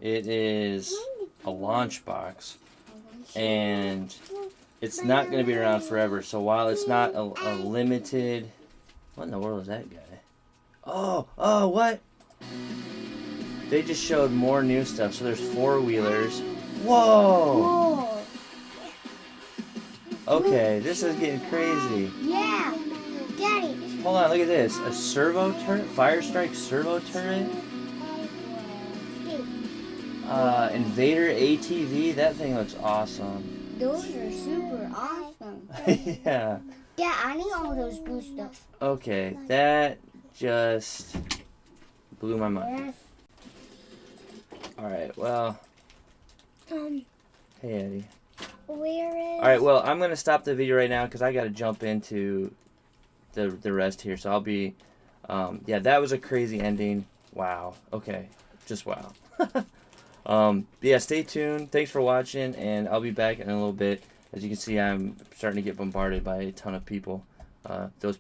It is a launch box, and it's not going to be around forever. So while it's not a limited, what in the world is that guy? Oh, what? They just showed more new stuff. So there's four-wheelers. Whoa! Okay, this is getting crazy. Yeah, Daddy. Hold on, look at this. A servo turret? Firestrike servo turret? Invader ATV? That thing looks awesome. Those are super awesome. Yeah. Yeah, I need all those blue stuff. Okay, that just blew my mind. Alright, well. Hey, Eddie. Where is... Alright, well, I'm going to stop the video right now because I got to jump into the rest here. So I'll be... yeah, that was a crazy ending. Wow. Okay. Just wow. Yeah, stay tuned. Thanks for watching, and I'll be back in a little bit. As you can see, I'm starting to get bombarded by a ton of people. Those